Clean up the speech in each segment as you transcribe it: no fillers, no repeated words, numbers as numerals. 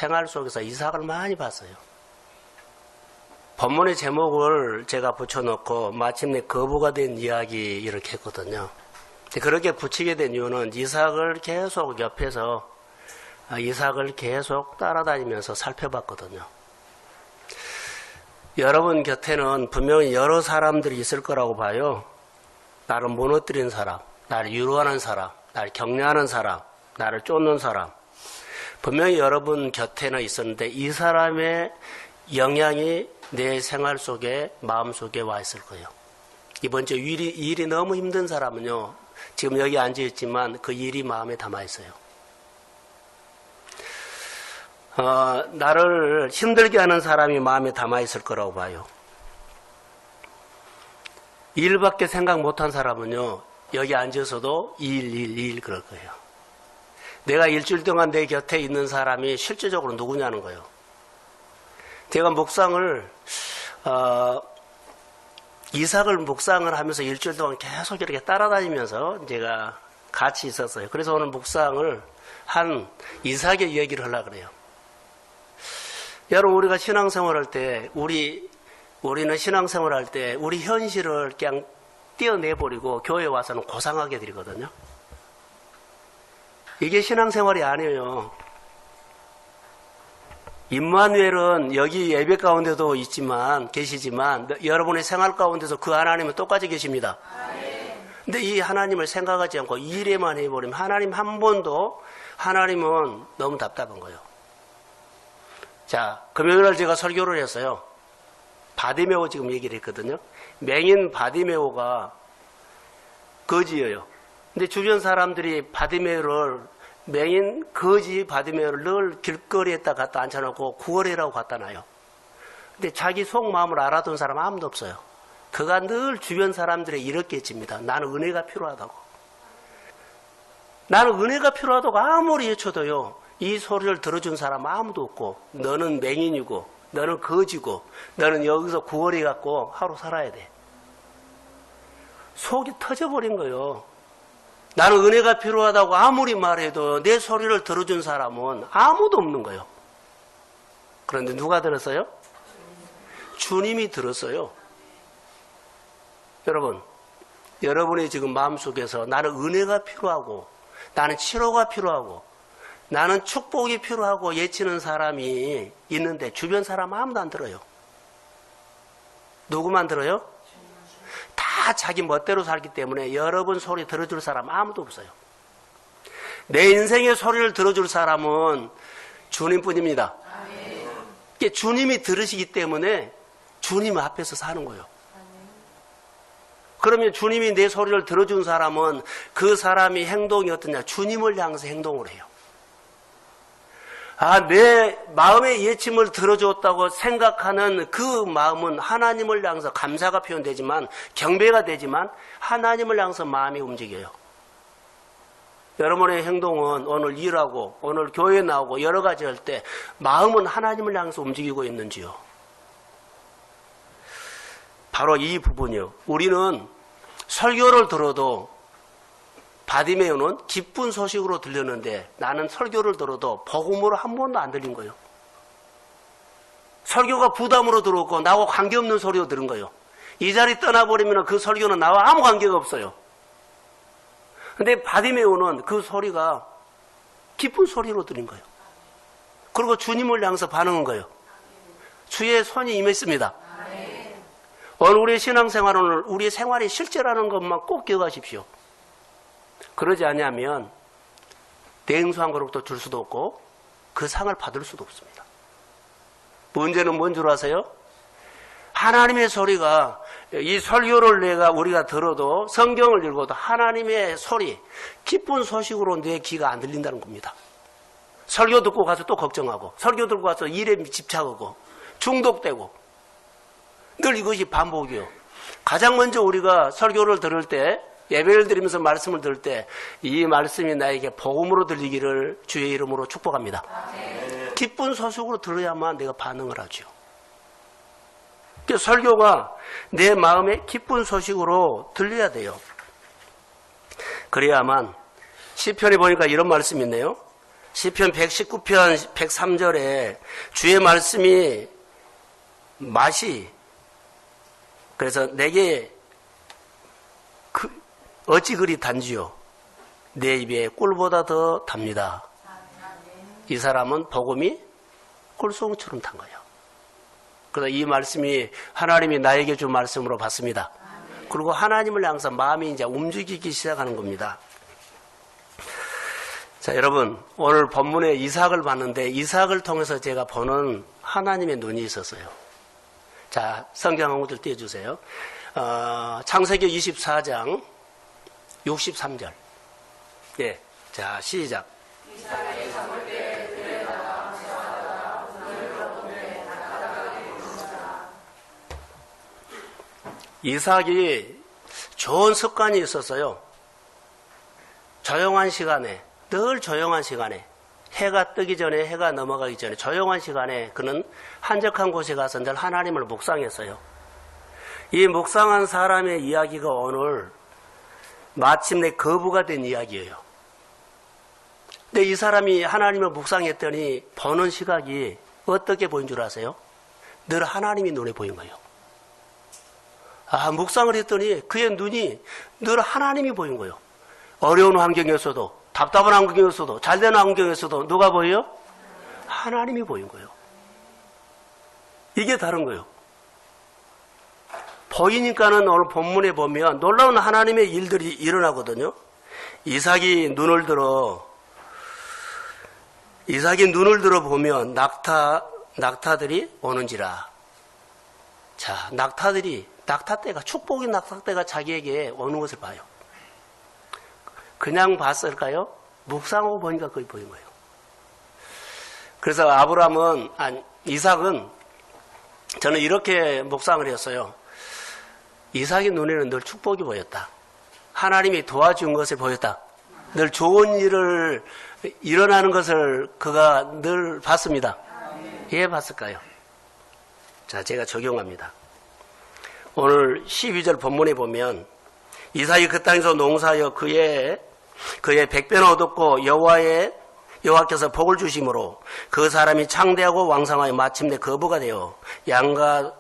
생활 속에서 이삭을 많이 봤어요. 본문의 제목을 제가 붙여놓고 마침내 거부가 된 이야기 이렇게 했거든요. 그렇게 붙이게 된 이유는 이삭을 계속 옆에서 이삭을 계속 따라다니면서 살펴봤거든요. 여러분 곁에는 분명히 여러 사람들이 있을 거라고 봐요. 나를 무너뜨린 사람, 나를 유로하는 사람, 나를 격려하는 사람, 나를 쫓는 사람. 분명히 여러분 곁에는 있었는데 이 사람의 영향이 내 생활 속에, 마음 속에 와 있을 거예요. 이번 주 일이 너무 힘든 사람은요, 지금 여기 앉아있지만 그 일이 마음에 담아 있어요. 나를 힘들게 하는 사람이 마음에 담아 있을 거라고 봐요. 일밖에 생각 못한 사람은요, 여기 앉아서도 일 그럴 거예요. 내가 일주일 동안 내 곁에 있는 사람이 실제적으로 누구냐는 거예요. 제가 묵상을 이삭을 묵상을 하면서 일주일 동안 계속 이렇게 따라다니면서 제가 같이 있었어요. 그래서 오늘 묵상을 한 이삭의 얘기를 하려고 그래요. 여러분, 우리가 신앙생활할 때 우리는 신앙생활할 때 우리 현실을 그냥 떼어내버리고 교회에 와서는 고상하게 드리거든요. 이게 신앙생활이 아니에요. 임마누엘은 여기 예배 가운데도 계시지만 여러분의 생활 가운데서 그 하나님은 똑같이 계십니다. 근데 이 하나님을 생각하지 않고 일에만 해버리면 하나님 한 번도 하나님은 너무 답답한 거예요. 자, 금요일날 제가 설교를 했어요. 바디메오 지금 얘기를 했거든요. 맹인 바디메오가 거지예요. 근데 주변 사람들이 맹인 거지 바디메오를 늘 길거리에다 갖다 앉혀놓고 구걸이라고 갖다 놔요. 근데 자기 속마음을 알아둔 사람 아무도 없어요. 그가 늘 주변 사람들에 이렇게 해집니다. 나는 은혜가 필요하다고. 나는 은혜가 필요하다고 아무리 외쳐도요, 이 소리를 들어준 사람 아무도 없고, 너는 맹인이고, 너는 거지고, 너는 여기서 구걸해 갖고 하루 살아야 돼. 속이 터져버린 거예요. 나는 은혜가 필요하다고 아무리 말해도 내 소리를 들어준 사람은 아무도 없는 거예요. 그런데 누가 들었어요? 주님이 들었어요. 여러분, 여러분의 지금 마음속에서 나는 은혜가 필요하고, 나는 치료가 필요하고, 나는 축복이 필요하고 예치는 사람이 있는데 주변 사람 아무도 안 들어요. 누구만 들어요? 다 자기 멋대로 살기 때문에 여러분 소리 들어줄 사람 아무도 없어요. 내 인생의 소리를 들어줄 사람은 주님뿐입니다. 이게 주님이 들으시기 때문에 주님 앞에서 사는 거예요. 그러면 주님이 내 소리를 들어준 사람은 그 사람이 행동이 어떠냐? 주님을 향해서 행동을 해요. 내 마음의 예침을 들어줬다고 생각하는 그 마음은 하나님을 향해서 감사가 표현되지만, 경배가 되지만, 하나님을 향해서 마음이 움직여요. 여러분의 행동은 오늘 일하고, 오늘 교회에 나오고, 여러 가지 할 때, 마음은 하나님을 향해서 움직이고 있는지요? 바로 이 부분이요. 우리는 설교를 들어도 바디메오는 기쁜 소식으로 들렸는데 나는 설교를 들어도 복음으로 한 번도 안 들린 거예요. 설교가 부담으로 들어오고 나하고 관계없는 소리로 들은 거예요. 이 자리 떠나버리면 그 설교는 나와 아무 관계가 없어요. 근데 바디메오는 그 소리가 기쁜 소리로 들린 거예요. 그리고 주님을 향해서 반응한 거예요. 주의 손이 임했습니다. 오늘 우리의 신앙생활은 우리의 생활이 실제라는 것만 꼭 기억하십시오. 그러지 않으면 대행수 한 그릇도 줄 수도 없고 그 상을 받을 수도 없습니다. 문제는 뭔 줄 아세요? 하나님의 소리가, 이 설교를 우리가 들어도, 성경을 읽어도 하나님의 소리, 기쁜 소식으로 내 귀가 안 들린다는 겁니다. 설교 듣고 가서 또 걱정하고, 설교 듣고 가서 일에 집착하고, 중독되고, 늘 이것이 반복이에요. 가장 먼저 우리가 설교를 들을 때, 예배를 드리면서 말씀을 들을 때 이 말씀이 나에게 복음으로 들리기를 주의 이름으로 축복합니다. 기쁜 소식으로 들어야만 내가 반응을 하죠. 설교가 내 마음에 기쁜 소식으로 들려야 돼요. 그래야만 시편에 보니까 이런 말씀이 있네요. 시편 119편 103절에 주의 말씀이 맛이 그래서 내게 어찌 그리 단지요 내 입에 꿀보다 더 답니다. 이 사람은 복음이 꿀송처럼 탄 거예요. 그래서 이 말씀이 하나님이 나에게 준 말씀으로 받습니다. 그리고 하나님을 항상 마음이 이제 움직이기 시작하는 겁니다. 자, 여러분, 오늘 본문에 이삭을 봤는데 이삭을 통해서 제가 보는 하나님의 눈이 있었어요. 자, 성경 한 구절 띄워주세요. 창세기 24장 63절. 예, 자, 시작. 이삭이 좋은 습관이 있었어요. 조용한 시간에, 늘 조용한 시간에, 해가 뜨기 전에, 해가 넘어가기 전에 조용한 시간에 그는 한적한 곳에 가서 늘 하나님을 묵상했어요. 이 묵상한 사람의 이야기가 오늘 마침내 거부가 된 이야기예요. 근데 이 사람이 하나님을 묵상했더니 보는 시각이 어떻게 보인 줄 아세요? 늘 하나님이 눈에 보인 거예요. 묵상을 했더니 그의 눈이 늘 하나님이 보인 거예요. 어려운 환경에서도, 답답한 환경에서도, 잘되는 환경에서도 누가 보여요? 하나님이 보인 거예요. 이게 다른 거예요. 보이니까는 오늘 본문에 보면 놀라운 하나님의 일들이 일어나거든요. 이삭이 눈을 들어 보면 낙타들이 오는지라. 자, 낙타때가, 축복의 낙타때가 자기에게 오는 것을 봐요. 그냥 봤을까요? 묵상하고 보니까 그게 보인 거예요. 그래서 이삭은 저는 이렇게 묵상을 했어요. 이삭의 눈에는 늘 축복이 보였다. 하나님이 도와준 것을 보였다. 늘 좋은 일을 일어나는 것을 그가 늘 봤습니다. 예, 봤을까요? 자, 제가 적용합니다. 오늘 12절 본문에 보면 이삭이 그 땅에서 농사하여 그의 백배는 얻었고 여호와께서 복을 주심으로 그 사람이 창대하고 왕성하여 마침내 거부가 되어 양과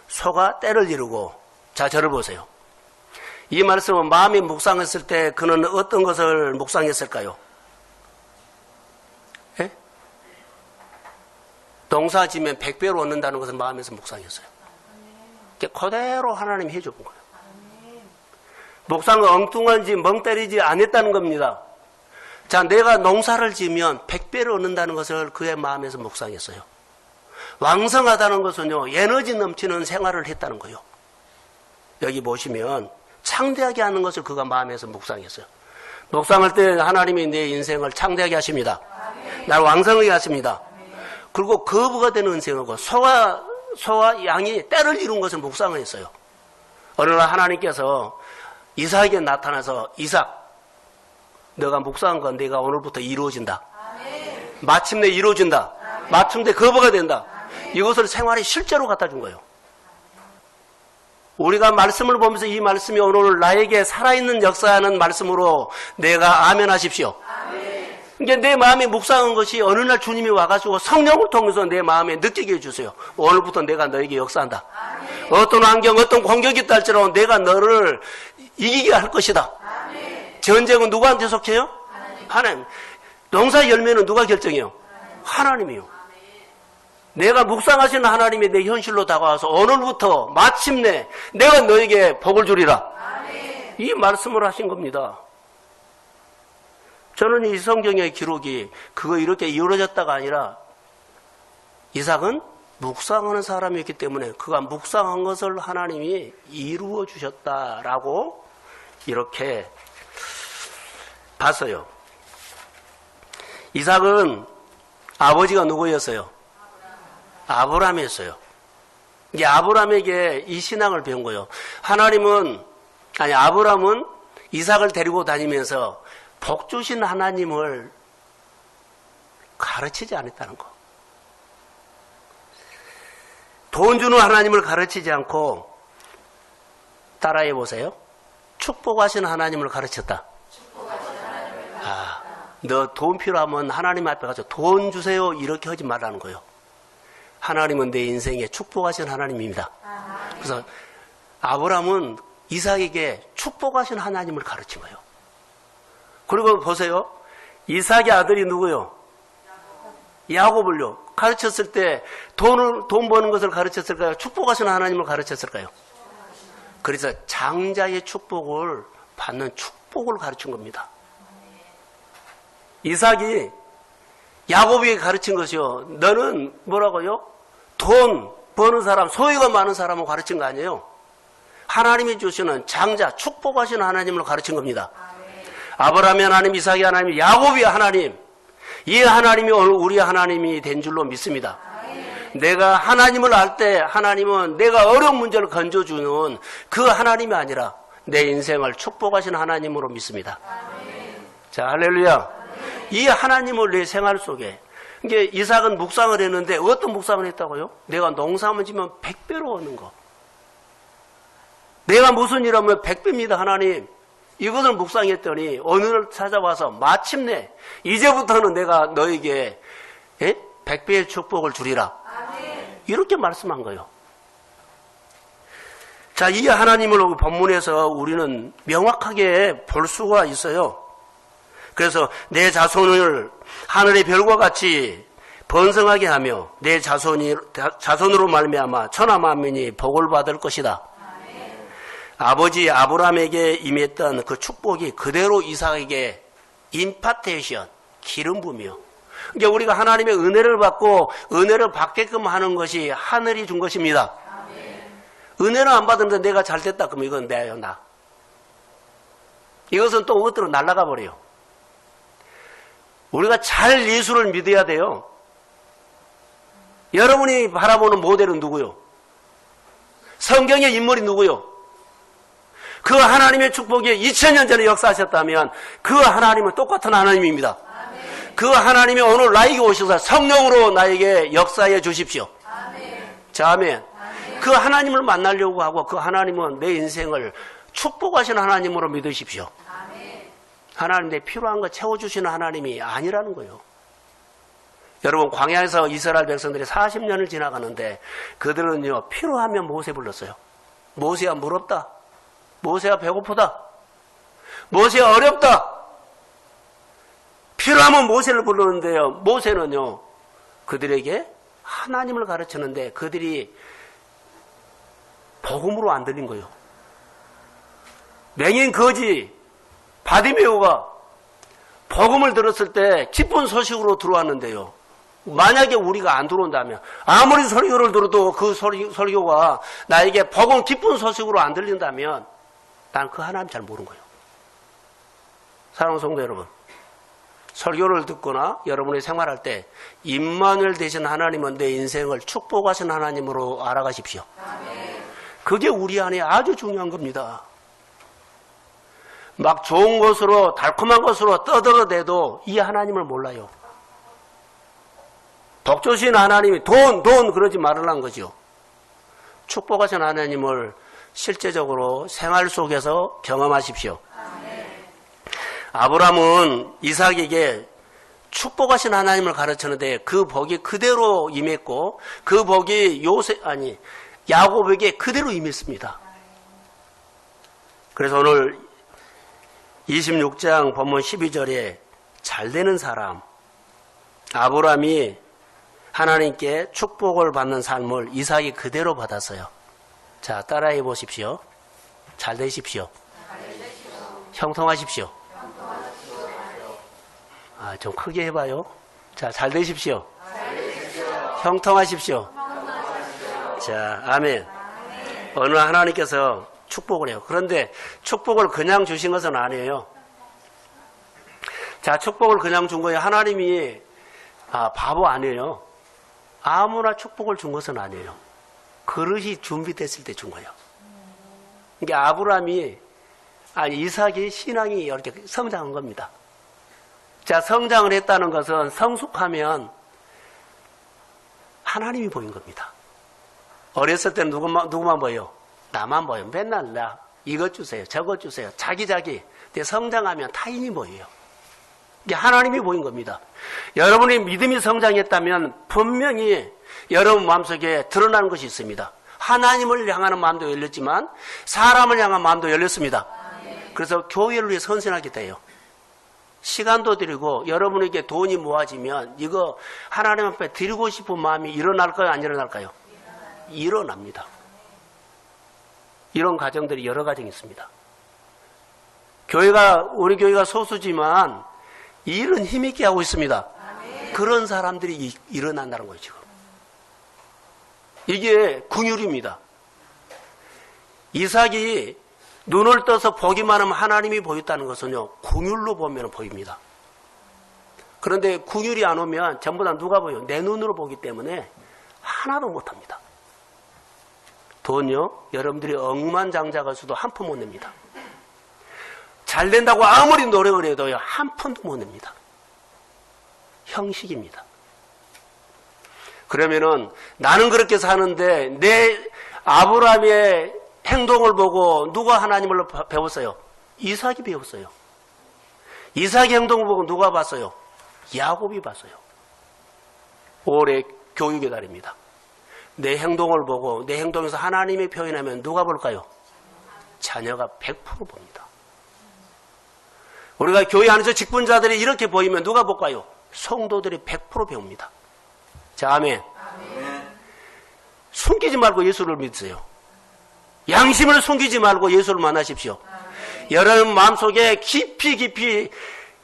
소가 때를 이루고. 자, 저를 보세요. 이 말씀은 마음이 묵상했을 때 그는 어떤 것을 묵상했을까요? 예? 농사 지면 100배로 얻는다는 것을 마음에서 묵상했어요. 그대로 하나님이 해준 거예요. 묵상은 엉뚱한지 멍 때리지 않았다는 겁니다. 자, 내가 농사를 지면 100배를 얻는다는 것을 그의 마음에서 묵상했어요. 왕성하다는 것은요, 에너지 넘치는 생활을 했다는 거예요. 여기 보시면 창대하게 하는 것을 그가 마음에서 묵상했어요. 묵상할 때 하나님이 내 인생을 창대하게 하십니다. 날 왕성하게 하십니다. 그리고 거부가 되는 인생하고 소와 양이 때를 이룬 것을 묵상을 했어요. 어느 날 하나님께서 이삭에게 나타나서 이삭, 너가 묵상한 건 내가 오늘부터 이루어진다. 마침내 이루어진다. 마침내 거부가 된다. 이것을 생활에 실제로 갖다 준 거예요. 우리가 말씀을 보면서 이 말씀이 오늘 나에게 살아있는 역사하는 말씀으로 내가 아멘 하십시오. 그러니까 내 마음에 묵상한 것이 어느 날 주님이 와가지고 성령을 통해서 내 마음에 느끼게 해주세요. 오늘부터 내가 너에게 역사한다. 어떤 환경, 어떤 공격이 있다 할지라도 내가 너를 이기게 할 것이다. 전쟁은 누구한테 속해요? 하나님. 농사 열매는 누가 결정해요? 하나님이요. 내가 묵상하시는 하나님이 내 현실로 다가와서 오늘부터 마침내 내가 너에게 복을 주리라. 이 말씀을 하신 겁니다. 저는 이 성경의 기록이 그거 이렇게 이루어졌다가 아니라 이삭은 묵상하는 사람이었기 때문에 그가 묵상한 것을 하나님이 이루어 주셨다라고 이렇게 봤어요. 이삭은 아버지가 누구였어요? 아브라함이었어요. 이게 아브라함에게 이 신앙을 배운 거예요. 아브라함은 이삭을 데리고 다니면서 복 주신 하나님을 가르치지 않았다는 거. 돈 주는 하나님을 가르치지 않고 따라해 보세요. 축복하시는 하나님을 가르쳤다. 너 돈 필요하면 하나님 앞에 가서 돈 주세요 이렇게 하지 말라는 거예요. 하나님은 내 인생에 축복하신 하나님입니다. 그래서 아브라함은 이삭에게 축복하신 하나님을 가르친 거예요. 그리고 보세요. 이삭의 아들이 누구요? 야곱을요. 가르쳤을 때 돈 버는 것을 가르쳤을까요? 축복하신 하나님을 가르쳤을까요? 그래서 장자의 축복을 받는 축복을 가르친 겁니다. 이삭이 야곱에게 가르친 것이요. 너는 뭐라고요? 돈 버는 사람, 소유가 많은 사람을 가르친 거 아니에요. 하나님이 주시는 장자, 축복하시는 하나님을 가르친 겁니다. 아브라함의 하나님, 이삭의 하나님, 야곱의 하나님, 이 하나님이 오늘 우리의 하나님이 된 줄로 믿습니다. 내가 하나님을 알 때 하나님은 내가 어려운 문제를 건져주는 그 하나님이 아니라 내 인생을 축복하시는 하나님으로 믿습니다. 자, 할렐루야. 이 하나님을 내 생활 속에, 이게 이삭은 묵상을 했는데 어떤 묵상을 했다고요? 내가 농사만 지면 100배로 얻는 거. 내가 무슨 일 하면 100배입니다, 하나님. 이것을 묵상했더니 어느 날 찾아와서 마침내 이제부터는 내가 너에게 100배의 축복을 주리라. 이렇게 말씀한 거예요. 자, 이 하나님을 본문에서 우리는 명확하게 볼 수가 있어요. 그래서 내 자손을 하늘의 별과 같이 번성하게 하며 내 자손으로 말미암아 천하 만민이 복을 받을 것이다. 아버지 아브라함에게 임했던 그 축복이 그대로 이삭에게 임파테이션, 기름 부으며, 그러니까 우리가 하나님의 은혜를 받고 은혜를 받게끔 하는 것이 하늘이 준 것입니다. 은혜를 안 받는데 내가 잘 됐다 그러면 이건 내요, 나. 이것은 또 어디로 날아가 버려요. 우리가 잘 예수를 믿어야 돼요. 여러분이 바라보는 모델은 누구요? 성경의 인물이 누구요? 그 하나님의 축복이 2000년 전에 역사하셨다면 그 하나님은 똑같은 하나님입니다. 그 하나님이 오늘 나에게 오셔서 성령으로 나에게 역사해 주십시오. 자, 아멘. 그 하나님을 만나려고 하고 그 하나님은 내 인생을 축복하시는 하나님으로 믿으십시오. 하나님 내 필요한 거 채워주시는 하나님이 아니라는 거예요. 여러분, 광야에서 이스라엘 백성들이 40년을 지나가는데 그들은요, 필요하면 모세 불렀어요. 모세야 물 없다. 모세야 배고프다. 모세야 어렵다. 필요하면 모세를 부르는데요. 모세는요, 그들에게 하나님을 가르치는데 그들이 복음으로 안 들린 거예요. 맹인 거지 바디메오가 복음을 들었을 때 기쁜 소식으로 들어왔는데요. 만약에 우리가 안 들어온다면 아무리 설교를 들어도 그 설교가 나에게 복음 기쁜 소식으로 안 들린다면 난 그 하나님 잘 모르는 거예요. 사랑하는 성도 여러분, 설교를 듣거나 여러분이 생활할 때 임마누엘 되신 하나님은 내 인생을 축복하신 하나님으로 알아가십시오. 그게 우리 안에 아주 중요한 겁니다. 막 좋은 것으로 달콤한 것으로 떠들어대도 이 하나님을 몰라요. 복 주신 하나님이 돈 그러지 말으라는 거죠. 축복하신 하나님을 실제적으로 생활 속에서 경험하십시오. 아브라함은 이삭에게 축복하신 하나님을 가르쳤는데 그 복이 그대로 임했고 그 복이 야곱에게 그대로 임했습니다. 그래서 오늘 26장 본문 12절에 잘 되는 사람, 아브라함이 하나님께 축복을 받는 삶을 이삭이 그대로 받았어요. 자, 따라해 보십시오. 잘 되십시오. 형통하십시오. 좀 크게 해봐요. 자, 잘 되십시오. 형통하십시오. 자, 아멘. 어느 하나님께서 축복을 해요. 그런데 축복을 그냥 주신 것은 아니에요. 자, 축복을 그냥 준 거예요. 하나님이 바보 아니에요. 아무나 축복을 준 것은 아니에요. 그릇이 준비됐을 때 준 거예요. 그러니까 이삭이 신앙이 이렇게 성장한 겁니다. 자, 성장을 했다는 것은 성숙하면 하나님이 보인 겁니다. 어렸을 때는 누구만 보여? 나만 보여. 맨날 나 이것 주세요, 저것 주세요. 자기. 근데 성장하면 타인이 보여요. 이게 하나님이 보인 겁니다. 여러분의 믿음이 성장했다면 분명히 여러분 마음속에 드러나는 것이 있습니다. 하나님을 향하는 마음도 열렸지만 사람을 향한 마음도 열렸습니다. 그래서 교회를 위해 선신하겠다 해요. 시간도 드리고 여러분에게 돈이 모아지면 이거 하나님 앞에 드리고 싶은 마음이 일어날까요? 안 일어날까요? 일어납니다. 이런 가정들이 여러 가정 있습니다. 우리 교회가 소수지만 일은 힘있게 하고 있습니다. 그런 사람들이 일어난다는 거예요, 지금. 이게 궁율입니다. 이삭이 눈을 떠서 보기만 하면 하나님이 보였다는 것은요, 궁율로 보면 보입니다. 그런데 궁율이 안 오면 전부 다 누가 보여요? 내 눈으로 보기 때문에 하나도 못합니다. 돈요, 여러분들이 억만장자가 수도 한 푼 못 냅니다. 잘 된다고 아무리 노력을 해도요, 한 푼도 못 냅니다. 형식입니다. 그러면은 나는 그렇게 사는데 내 아브라함의 행동을 보고 누가 하나님을 배웠어요? 이삭이 배웠어요. 이삭의 행동을 보고 누가 봤어요? 야곱이 봤어요. 올해 교육의 달입니다. 내 행동을 보고 내 행동에서 하나님이 표현하면 누가 볼까요? 자녀가 100% 봅니다. 우리가 교회 안에서 직분자들이 이렇게 보이면 누가 볼까요? 성도들이 100% 배웁니다. 자, 아멘. 숨기지 말고 예수를 믿으세요. 양심을 숨기지 말고 예수를 만나십시오. 여러분 마음속에 깊이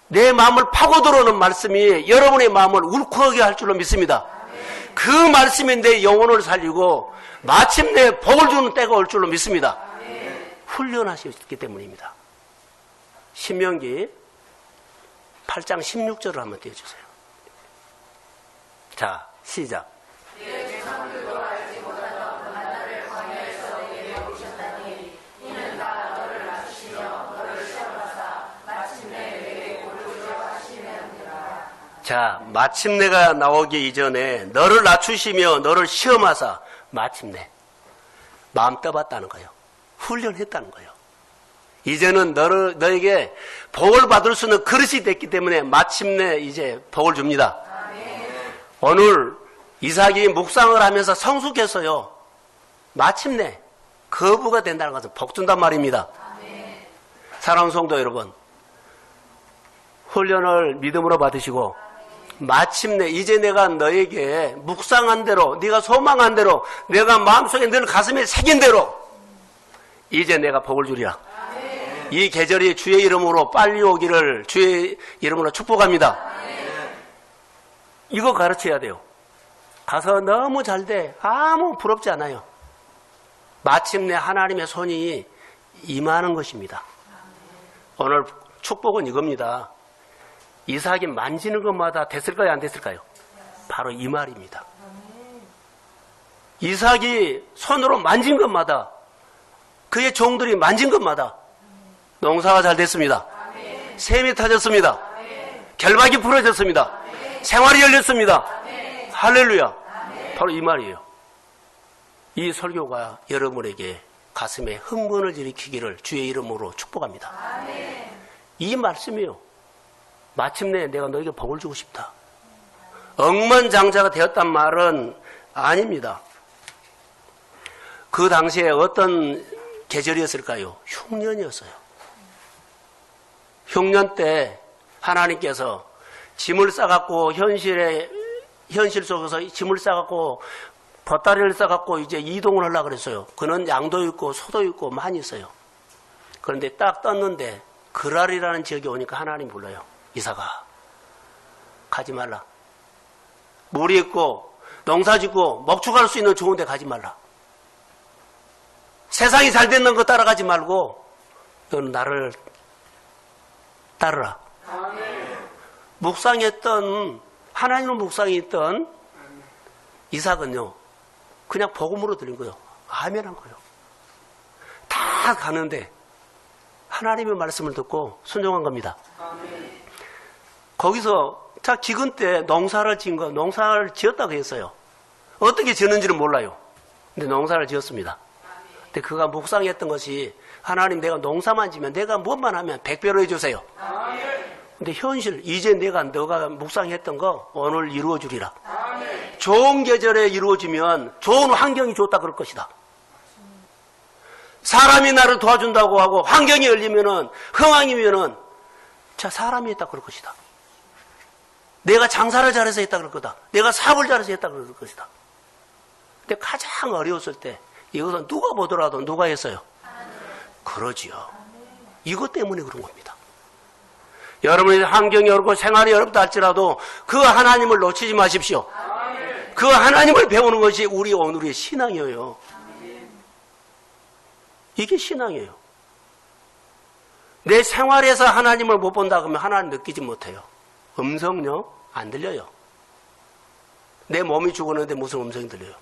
내 마음을 파고 들어오는 말씀이 여러분의 마음을 울컥하게 할 줄로 믿습니다. 그 말씀이 내 영혼을 살리고 마침내 복을 주는 때가 올 줄로 믿습니다. 훈련하셨기 때문입니다. 신명기 8장 16절을 한번 띄워주세요. 자, 시작. 자, 마침내가 나오기 이전에 너를 낮추시며 너를 시험하사 마침내 마음 떠봤다는 거예요. 훈련했다는 거예요. 이제는 너에게 복을 받을 수 있는 그릇이 됐기 때문에 마침내 이제 복을 줍니다. 오늘 이삭이 묵상을 하면서 성숙했어요. 마침내 거부가 된다는 것은 복 준단 말입니다. 사랑하는 성도 여러분, 훈련을 믿음으로 받으시고 마침내 이제 내가 너에게 묵상한 대로, 네가 소망한 대로, 내가 마음속에 늘 가슴에 새긴 대로 이제 내가 복을 주리라. 이 계절이 주의 이름으로 빨리 오기를 주의 이름으로 축복합니다. 이거 가르쳐야 돼요. 가서 너무 잘 돼. 아무 부럽지 않아요. 마침내 하나님의 손이 임하는 것입니다. 오늘 축복은 이겁니다. 이삭이 만지는 것마다 됐을까요? 안 됐을까요? 바로 이 말입니다. 이삭이 손으로 만진 것마다, 그의 종들이 만진 것마다 농사가 잘 됐습니다. 샘이 터졌습니다. 결박이 풀어졌습니다. 생활이 열렸습니다. 할렐루야. 바로 이 말이에요. 이 설교가 여러분에게 가슴에 흥분을 일으키기를 주의 이름으로 축복합니다. 이 말씀이요. 마침내 내가 너에게 복을 주고 싶다. 억만장자가 되었단 말은 아닙니다. 그 당시에 어떤 계절이었을까요? 흉년이었어요. 흉년 때 하나님께서 짐을 싸갖고 현실 속에서 짐을 싸갖고 보따리를 싸갖고 이제 이동을 하려고 그랬어요. 그는 양도 있고 소도 있고 많이 있어요. 그런데 딱 떴는데 그랄이라는 지역에 오니까 하나님 불러요. 이삭아, 가지 말라. 물이 있고 농사 짓고 먹축할 수 있는 좋은 데 가지 말라. 세상이 잘 되는 거 따라가지 말고 너는 나를 따르라. 묵상했던, 하나님을 묵상했던 이삭은요, 그냥 복음으로 들린 거예요. 아멘 한 거예요. 다 가는데 하나님의 말씀을 듣고 순종한 겁니다. 거기서 자, 기근 때 농사를 지었다고 했어요. 어떻게 지었는지는 몰라요. 근데 농사를 지었습니다. 근데 그가 묵상했던 것이 하나님, 내가 농사만 지면, 내가 무엇만 하면 100배로 해주세요. 근데 현실, 이제 너가 묵상했던 거 오늘 이루어 주리라. 좋은 계절에 이루어지면 좋은 환경이 좋다 그럴 것이다. 사람이 나를 도와준다고 하고 환경이 열리면은, 흥황이면은, 자, 사람이 했다 그럴 것이다. 내가 장사를 잘해서 했다 그럴 거다. 내가 사업을 잘해서 했다 그럴 것이다. 근데 가장 어려웠을 때, 이것은 누가 보더라도 누가 했어요? 그러지요. 이것 때문에 그런 겁니다. 여러분의 환경이 어렵고 생활이 어렵다 할지라도 그 하나님을 놓치지 마십시오. 그 하나님을 배우는 것이 우리 오늘의 신앙이에요. 이게 신앙이에요. 내 생활에서 하나님을 못 본다 그러면 하나님 느끼지 못해요. 음성요? 안 들려요. 내 몸이 죽었는데 무슨 음성이 들려요?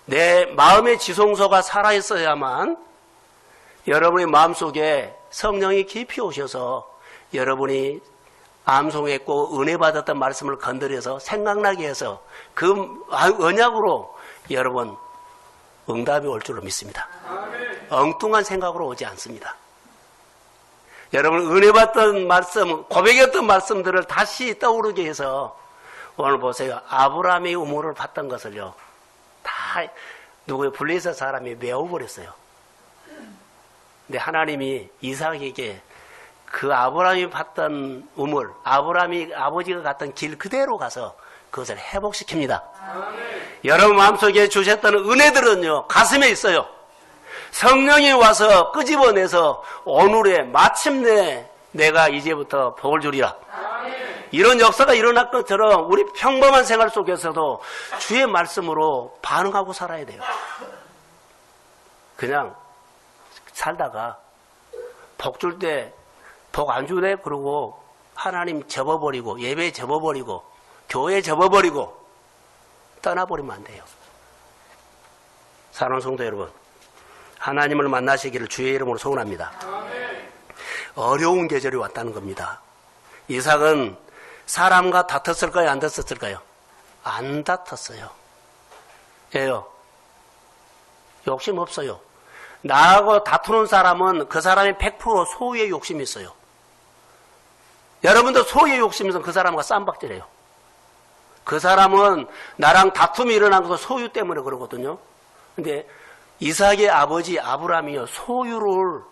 내 마음의 지성소가 살아있어야만 여러분의 마음속에 성령이 깊이 오셔서 여러분이 암송했고 은혜 받았던 말씀을 건드려서 생각나게 해서 그 언약으로 여러분 응답이 올 줄로 믿습니다. 엉뚱한 생각으로 오지 않습니다. 여러분 은혜 받던 말씀, 고백했던 말씀들을 다시 떠오르게 해서 오늘 보세요. 아브라함이 우물을 봤던 것을요. 다 누구의 블레셋 사람이 메워버렸어요. 근데 하나님이 이삭에게 그 아브라함이 봤던 우물, 아브라함이 아버지가 갔던 길 그대로 가서 그것을 회복시킵니다. 여러분 마음속에 주셨던 은혜들은요, 가슴에 있어요. 성령이 와서 끄집어내서 오늘에 마침내 내가 이제부터 복을 주리라. 이런 역사가 일어날 것처럼 우리 평범한 생활 속에서도 주의 말씀으로 반응하고 살아야 돼요. 그냥 살다가 복 줄 때 복 안 주네 그러고 하나님 접어버리고 예배 접어버리고 교회 접어버리고 떠나버리면 안 돼요. 사랑하는 성도 여러분, 하나님을 만나시기를 주의 이름으로 소원합니다. 어려운 계절이 왔다는 겁니다. 이삭은 사람과 다퉜을까요? 안 다퉜을까요? 안 다퉜어요. 왜요? 욕심 없어요. 나하고 다투는 사람은 그 사람이 100% 소유의 욕심이 있어요. 여러분도 소유의 욕심이 있으면 그 사람과 쌈박질해요. 그 사람은 나랑 다툼이 일어난 것도 소유 때문에 그러거든요. 근데 이삭의 아버지 아브라함이요, 소유를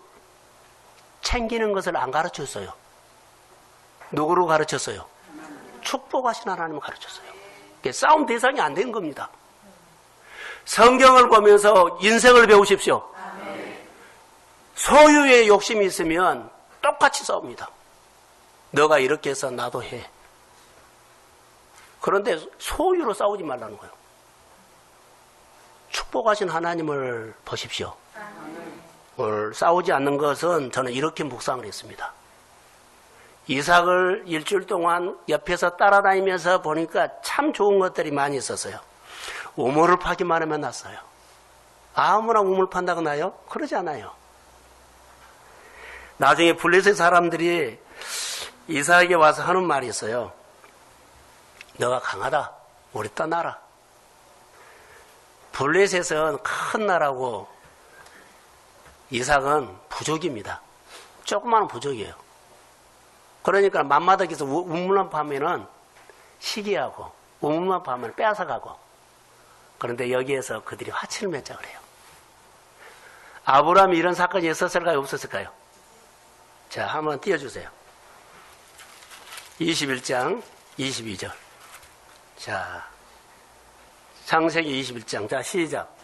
챙기는 것을 안 가르쳤어요. 누구로 가르쳤어요? 축복하신 하나님을 가르쳤어요. 싸움 대상이 안 된 겁니다. 성경을 보면서 인생을 배우십시오. 소유의 욕심이 있으면 똑같이 싸웁니다. 너가 이렇게 해서 나도 해. 그런데 소유로 싸우지 말라는 거예요. 축복하신 하나님을 보십시오. 오늘 싸우지 않는 것은 저는 이렇게 묵상을 했습니다. 이삭을 일주일 동안 옆에서 따라다니면서 보니까 참 좋은 것들이 많이 있었어요. 우물을 파기만 하면 났어요. 아무나 우물 판다고 나요? 그러지 않아요. 나중에 블레셋 사람들이 이삭에게 와서 하는 말이 있어요. 너가 강하다. 우리 떠나라. 블레셋은 큰 나라고 이삭은 부족입니다. 조그마한 부족이에요. 그러니까 맘마덕에서 우물만 파면은 시기하고 우물만 파면 빼앗아가고, 그런데 여기에서 그들이 화친을 맺자 그래요. 아브라함이 이런 사건이 있었을까요? 없었을까요? 자, 한번 띄워주세요. 21장 22절. 자, 창세기 21장. 자, 시작.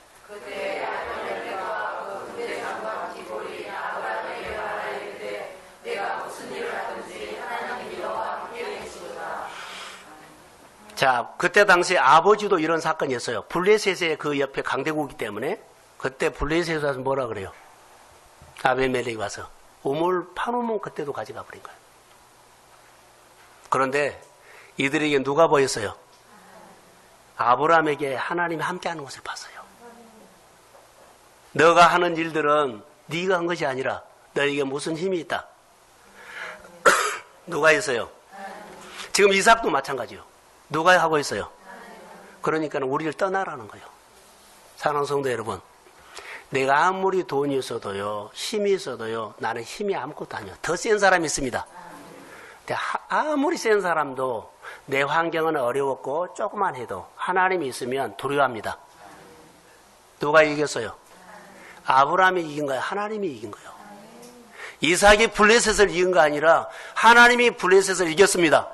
자, 그때 당시 아버지도 이런 사건이었어요. 블레셋의 그 옆에 강대국이기 때문에 그때 블레셋에 와서 뭐라 그래요? 아비멜렉이 와서 우물 파놓으면 그때도 가져가 버린 거예요. 그런데 이들에게 누가 보였어요? 아브라함에게 하나님이 함께하는 것을 봤어요. 너가 하는 일들은 네가 한 것이 아니라 너에게 무슨 힘이 있다. 누가 있어요? 지금 이삭도 마찬가지요. 누가 하고 있어요? 그러니까 우리를 떠나라는 거예요. 사랑하는 성도 여러분, 내가 아무리 돈이 있어도요, 힘이 있어도요, 나는 힘이 아무것도 아니에요. 더 센 사람이 있습니다. 아무리 센 사람도 내 환경은 어려웠고 조금만 해도 하나님이 있으면 두려워합니다. 누가 이겼어요? 아브라함이 이긴 거예요? 하나님이 이긴 거예요? 이삭이 블레셋을 이긴 거 아니라 하나님이 블레셋을 이겼습니다.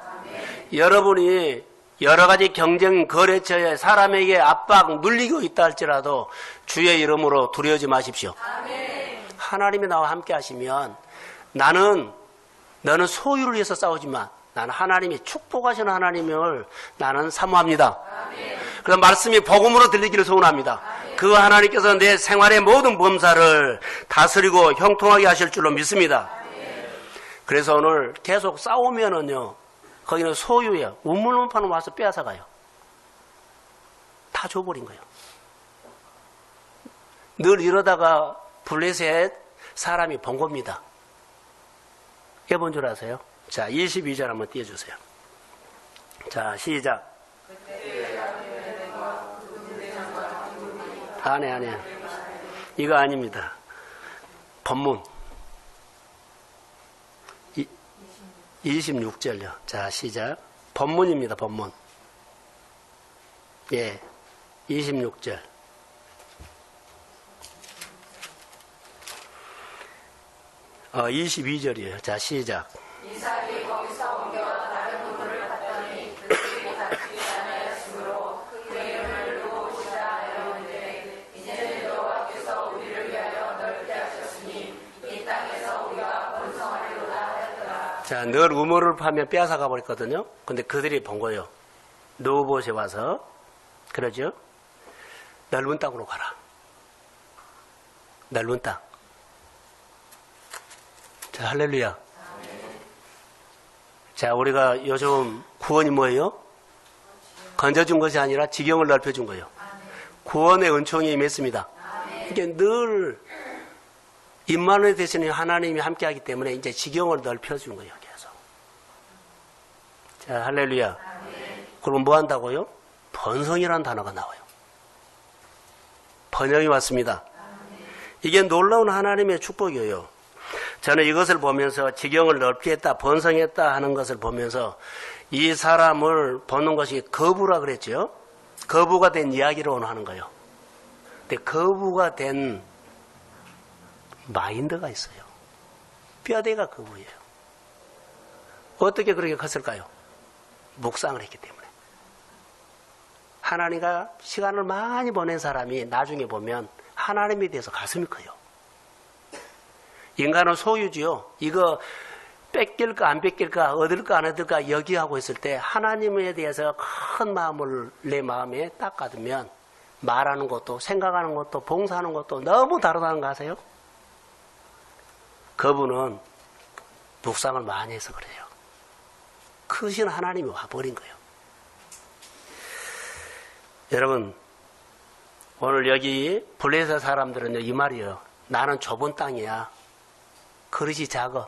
여러분이 여러 가지 경쟁 거래처에 사람에게 압박 눌리고 있다 할지라도 주의 이름으로 두려워하지 마십시오. 하나님이 나와 함께 하시면 너는 소유를 위해서 싸우지만 나는 하나님이 축복하시는 하나님을 나는 사모합니다. 그래서 말씀이 복음으로 들리기를 소원합니다. 그 하나님께서 내 생활의 모든 범사를 다스리고 형통하게 하실 줄로 믿습니다. 그래서 오늘 계속 싸우면은요, 거기는 소유예요. 우물문파는 와서 빼앗아가요. 다 줘버린 거예요. 늘 이러다가 블레셋 사람이 본 겁니다. 해본 줄 아세요? 자, 22절 한번 띄워주세요. 자, 시작. 아니. 이거 아닙니다. 본문. 26절요. 자, 시작. 본문입니다, 본문. 예, 26절. 어, 22절이에요. 자, 시작. 이삭이 거기서 옮겨 다른 우물을 갔더니 그들이 닿지 않았으므로 그 이름을 누구시라 하였는데 이제는 여호와께서 우리를 위하여 넓게 하셨으니 이 땅에서 우리가 번성하리로다 하였더라. 자, 늘 우물을 파면 빼앗아가 버렸거든요. 근데 그들이 본 거예요. 누구봇에 와서 그러죠. 넓은 땅으로 가라. 넓은 땅. 자, 할렐루야. 자, 우리가 요즘 구원이 뭐예요? 건져준 것이 아니라 지경을 넓혀준 거예요. 구원의 은총이 임했습니다. 이게 늘 임마누엘 대신에 하나님이 함께하기 때문에 이제 지경을 넓혀준 거예요. 계속. 자, 할렐루야. 그럼 뭐 한다고요? 번성이라는 단어가 나와요. 번영이 왔습니다. 이게 놀라운 하나님의 축복이에요. 저는 이것을 보면서 지경을 넓게 했다, 번성했다 하는 것을 보면서 이 사람을 보는 것이 거부라 그랬죠. 거부가 된 이야기로 하는 거예요. 근데 거부가 된 마인드가 있어요. 뼈대가 거부예요. 어떻게 그렇게 컸을까요? 묵상을 했기 때문에. 하나님과 시간을 많이 보낸 사람이 나중에 보면 하나님에 대해서 가슴이 커요. 인간은 소유지요. 이거 뺏길까 안 뺏길까 얻을까 안 얻을까 여기하고 있을 때 하나님에 대해서 큰 마음을 내 마음에 딱 가두면 말하는 것도 생각하는 것도 봉사하는 것도 너무 다르다는 거 아세요? 그분은 묵상을 많이 해서 그래요. 크신 하나님이 와버린 거예요. 여러분, 오늘 여기 블레셋 사람들은 이 말이에요. 나는 좁은 땅이야. 그릇이 작아.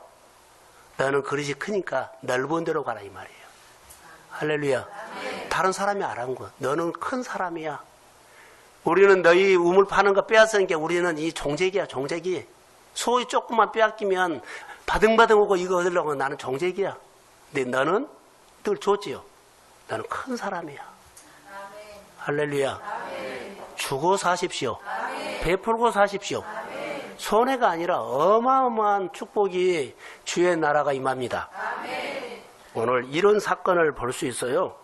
너는 그릇이 크니까 넓은 데로 가라 이 말이에요. 할렐루야. 다른 사람이 알아온 거야. 너는 큰 사람이야. 우리는 너희 우물 파는 거 빼앗으니까 우리는 이 종재기야, 종재기. 소위 조금만 빼앗기면 바등바등 오고 이거 얻으려고 나는 종재기야. 근데 너는 늘 줬지요. 너는 큰 사람이야. 할렐루야. 주고 사십시오. 베풀고 사십시오. 손해가 아니라 어마어마한 축복이 주의 나라가 임합니다. 오늘 이런 사건을 볼 수 있어요.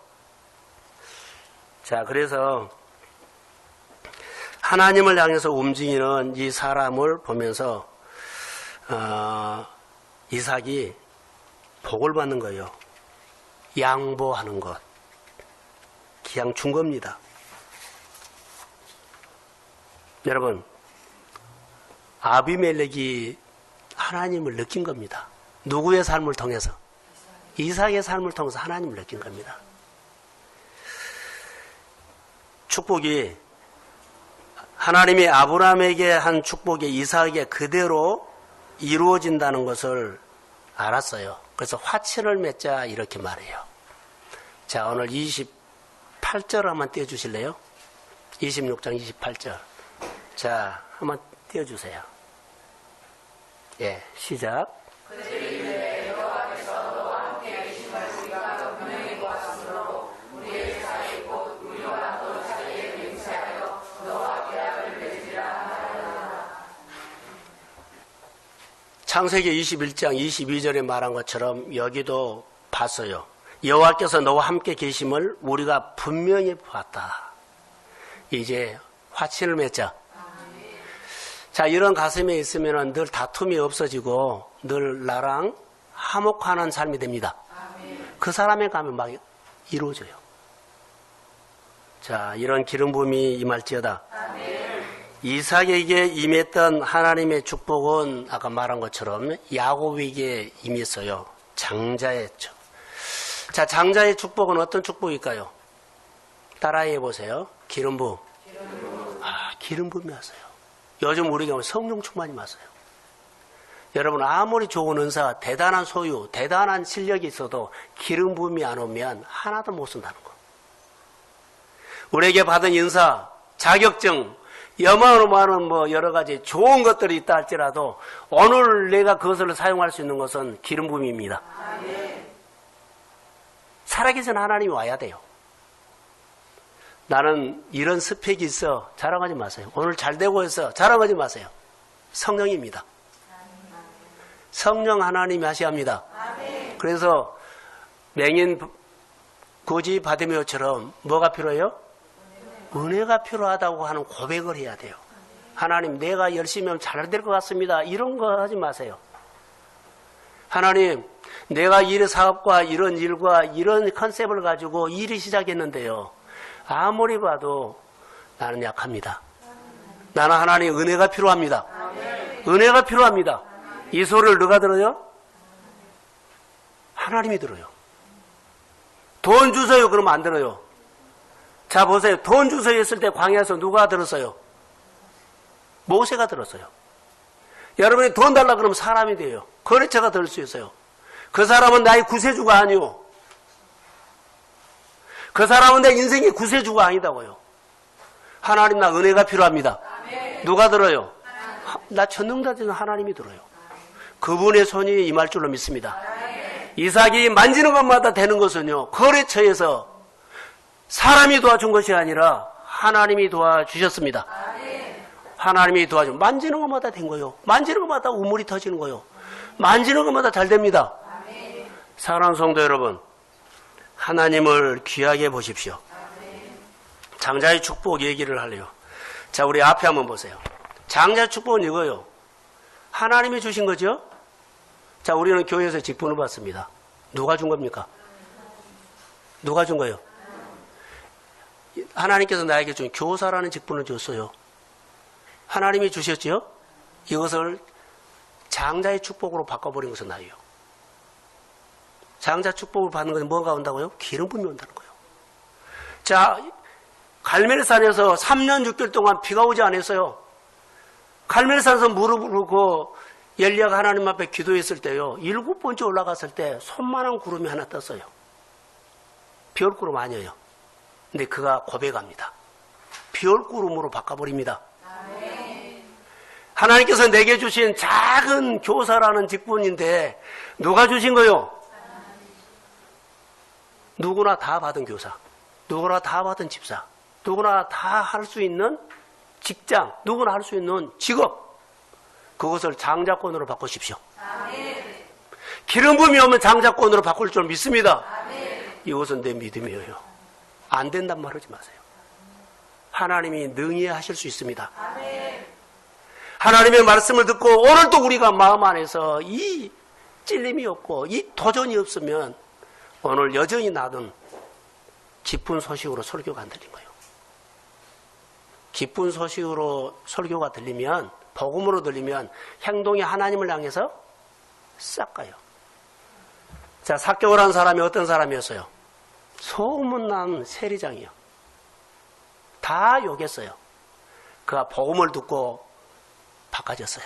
자, 그래서 하나님을 향해서 움직이는 이 사람을 보면서 이삭이 복을 받는 거예요. 양보하는 것. 그냥 준 겁니다. 여러분, 아비멜렉이 하나님을 느낀 겁니다. 누구의 삶을 통해서? 이삭의 삶을 통해서 하나님을 느낀 겁니다. 축복이 하나님이 아브라함에게 한 축복이 이삭에게 그대로 이루어진다는 것을 알았어요. 그래서 화친을 맺자 이렇게 말해요. 자, 오늘 28절 한번 띄워주실래요? 26장 28절. 자, 한번 띄워주세요. 예, 시작. 그들이 이르되 여호와께서 너와 함께 창세기 21장 22절에 말한 것처럼 여기도 봤어요. 여호와께서 너와 함께 계심을 우리가 분명히 봤다. 이제 화친을 맺자. 자, 이런 가슴에 있으면 늘 다툼이 없어지고 늘 나랑 화목하는 삶이 됩니다. 그 사람에 가면 막 이루어져요. 자, 이런 기름 부음이 임할지어다. 이삭에게 임했던 하나님의 축복은 아까 말한 것처럼 야곱에게 임했어요. 장자였죠. 자, 장자의 축복은 어떤 축복일까요? 따라해 보세요. 기름 부음. 기름 부음이 왔어요. 요즘 우리가 성령 충만이 왔어요. 여러분, 아무리 좋은 은사, 대단한 소유, 대단한 실력이 있어도 기름 부음이 안 오면 하나도 못 쓴다는 거. 우리에게 받은 인사, 자격증, 여마어마한 여러 가지 좋은 것들이 있다 할지라도 오늘 내가 그것을 사용할 수 있는 것은 기름 부음입니다. 살아계신 하나님이 와야 돼요. 나는 이런 스펙이 있어 자랑하지 마세요. 오늘 잘 되고 있어 자랑하지 마세요. 성령입니다. 성령 하나님이 하셔야 합니다. 그래서 맹인 고지 바디메오처럼 뭐가 필요해요? 은혜가 필요하다고 하는 고백을 해야 돼요. 하나님, 내가 열심히 하면 잘 될 것 같습니다. 이런 거 하지 마세요. 하나님, 내가 이 사업과 이런 일과 이런 컨셉을 가지고 일이 시작했는데요. 아무리 봐도 나는 약합니다. 나는 하나님 은혜가 필요합니다. 은혜가 필요합니다. 이 소리를 누가 들어요? 하나님이 들어요. 돈 주세요 그러면 안 들어요. 자, 보세요. 돈 주세요 했을 때 광야에서 누가 들었어요? 모세가 들었어요. 여러분이 돈 달라 그러면 사람이 돼요. 거래처가 될 수 있어요. 그 사람은 나의 구세주가 아니오. 그 사람은 내 인생의 구세주가 아니다고요. 하나님, 나 은혜가 필요합니다. 누가 들어요? 나 전능자되는 하나님이 들어요. 그분의 손이 임할 줄로 믿습니다. 이삭이 만지는 것마다 되는 것은요, 거래처에서 사람이 도와준 것이 아니라 하나님이 도와주셨습니다. 하나님이 도와준, 만지는 것마다 된 거예요. 만지는 것마다 우물이 터지는 거예요. 만지는 것마다 잘 됩니다. 사랑하는 성도 여러분, 하나님을 귀하게 보십시오. 장자의 축복 얘기를 하려요. 자, 우리 앞에 한번 보세요. 장자의 축복은 이거요. 하나님이 주신 거죠? 자, 우리는 교회에서 직분을 받습니다. 누가 준 겁니까? 누가 준 거예요? 하나님께서 나에게 준 교사라는 직분을 줬어요. 하나님이 주셨죠? 이것을 장자의 축복으로 바꿔버린 것은 나예요. 장자 축복을 받는 것은 뭐가 온다고요? 기름 부음이 온다는 거예요. 자, 갈멜산에서 3년 6개월 동안 비가 오지 않았어요. 갈멜산에서 무릎을 꿇고 엘리야가 하나님 앞에 기도했을 때요, 7번째 올라갔을 때 손만한 구름이 하나 떴어요. 비올구름 아니에요. 근데 그가 고백합니다. 비올구름으로 바꿔버립니다. 하나님께서 내게 주신 작은 교사라는 직분인데 누가 주신 거요? 누구나 다 받은 교사, 누구나 다 받은 집사, 누구나 다 할 수 있는 직장, 누구나 할 수 있는 직업, 그것을 장자권으로 바꾸십시오. 기름 부음이 오면 장자권으로 바꿀 줄 믿습니다. 이것은 내 믿음이에요. 안 된단 말 하지 마세요. 하나님이 능히 하실 수 있습니다. 하나님의 말씀을 듣고 오늘도 우리가 마음 안에서 이 찔림이 없고 이 도전이 없으면 오늘 여전히 나는 기쁜 소식으로 설교가 안 들린 거예요. 기쁜 소식으로 설교가 들리면, 복음으로 들리면 행동이 하나님을 향해서 싹 가요. 자, 삭개오를 한 사람이 어떤 사람이었어요? 소문난 세리장이요. 다 욕했어요. 그가 복음을 듣고 바꿔졌어요.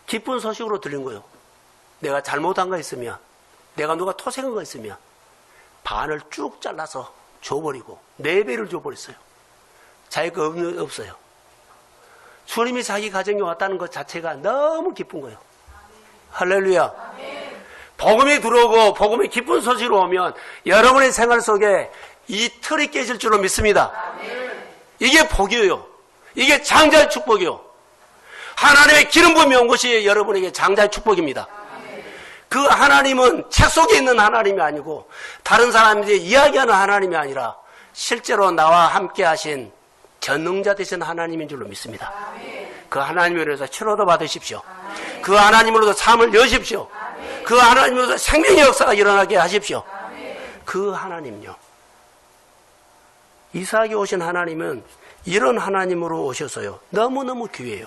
기쁜 소식으로 들린 거예요. 내가 잘못한 거 있으면, 내가 누가 토색한 거 있으면 반을 쭉 잘라서 줘버리고 4배를 줘버렸어요. 자기 거 없어요. 주님이 자기 가정에 왔다는 것 자체가 너무 기쁜 거예요. 할렐루야. 복음이 들어오고 복음이 기쁜 소식으로 오면 여러분의 생활 속에 이 틀이 깨질 줄로 믿습니다. 이게 복이에요. 이게 장자의 축복이요. 하나님의 기름 부음이 온 것이 여러분에게 장자의 축복입니다. 그 하나님은 책 속에 있는 하나님이 아니고 다른 사람들이 이야기하는 하나님이 아니라 실제로 나와 함께 하신 전능자 되신 하나님인 줄로 믿습니다. 그 하나님으로서 치료도 받으십시오. 그 하나님으로서 삶을 여십시오. 그 하나님으로서 생명의 역사가 일어나게 하십시오. 그 하나님요. 이삭이 오신 하나님은 이런 하나님으로 오셔서요. 너무너무 귀해요.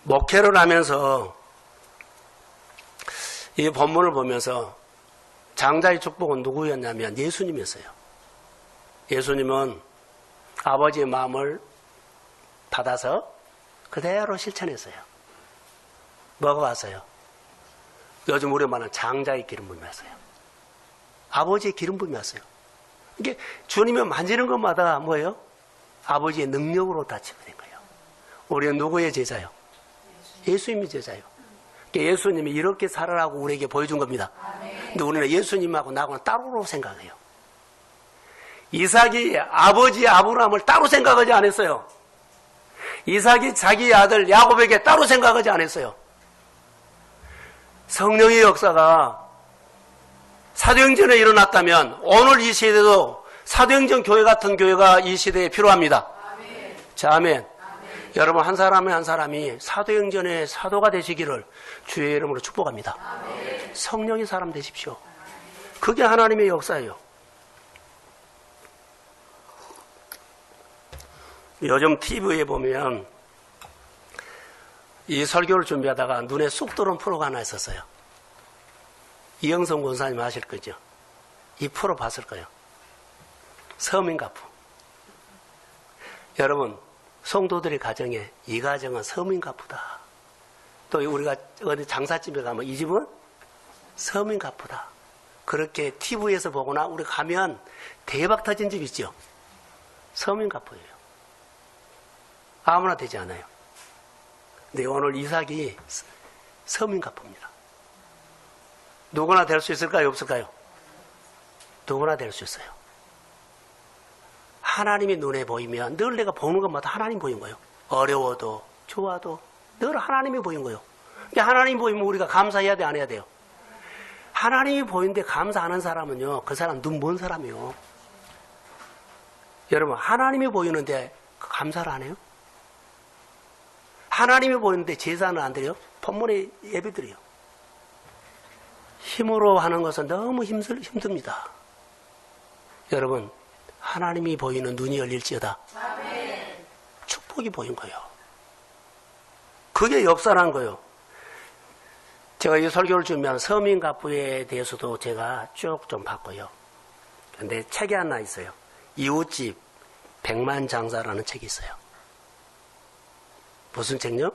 목회를 하면서 이 본문을 보면서 장자의 축복은 누구였냐면 예수님이었어요. 예수님은 아버지의 마음을 받아서 그대로 실천했어요. 뭐가 왔어요? 요즘 우리 말하는 장자의 기름 부음이 왔어요. 아버지의 기름 부음이 왔어요. 이게 주님이 만지는 것마다 뭐예요? 아버지의 능력으로 다치게 된 거예요. 우리는 누구의 제자요? 예수님의 제자요. 예수님이 이렇게 살아라고 우리에게 보여준 겁니다. 근데 우리는 예수님하고 나하고는 따로 생각해요. 이삭이 아버지 아브라함을 따로 생각하지 않았어요. 이삭이 자기 아들 야곱에게 따로 생각하지 않았어요. 성령의 역사가 사도행전에 일어났다면 오늘 이 시대도 사도행전 교회 같은 교회가 이 시대에 필요합니다. 자, 아멘. 여러분 한 사람이 한 사람이 사도행전의 사도가 되시기를 주의 이름으로 축복합니다. 성령의 사람 되십시오. 그게 하나님의 역사예요. 요즘 TV에 보면 이 설교를 준비하다가 눈에 쑥 들어온 프로가 하나 있었어요. 이영성 권사님 아실 거죠? 이 프로 봤을 거예요. 서민가프. 여러분 성도들의 가정에 이 가정은 서민가프다. 또 우리가 어디 장사집에 가면 이 집은 서민가프다. 그렇게 TV에서 보거나 우리 가면 대박 터진 집 있죠? 서민가프예요. 아무나 되지 않아요. 근데 오늘 이삭이 서민가프입니다. 누구나 될 수 있을까요? 없을까요? 누구나 될 수 있어요. 하나님이 눈에 보이면 늘 내가 보는 것마다 하나님 보인 거예요. 어려워도 좋아도 늘 하나님이 보인 거예요. 하나님이 보이면 우리가 감사해야 돼, 안 해야 돼요? 하나님이 보이는데 감사하는 사람은요, 그 사람 눈 먼 사람이에요. 여러분 하나님이 보이는데 감사를 안 해요? 하나님이 보이는데 제사는 안 드려요? 본문에 예배 드려요. 힘으로 하는 것은 너무 힘듭니다. 여러분 하나님이 보이는 눈이 열릴지어다. 아멘. 축복이 보인 거예요. 그게 역사란 거예요. 제가 이 설교를 준비한 서민가부에 대해서도 제가 쭉 좀 봤고요. 근데 책이 하나 있어요. 이웃집 백만장자라는 책이 있어요. 무슨 책요?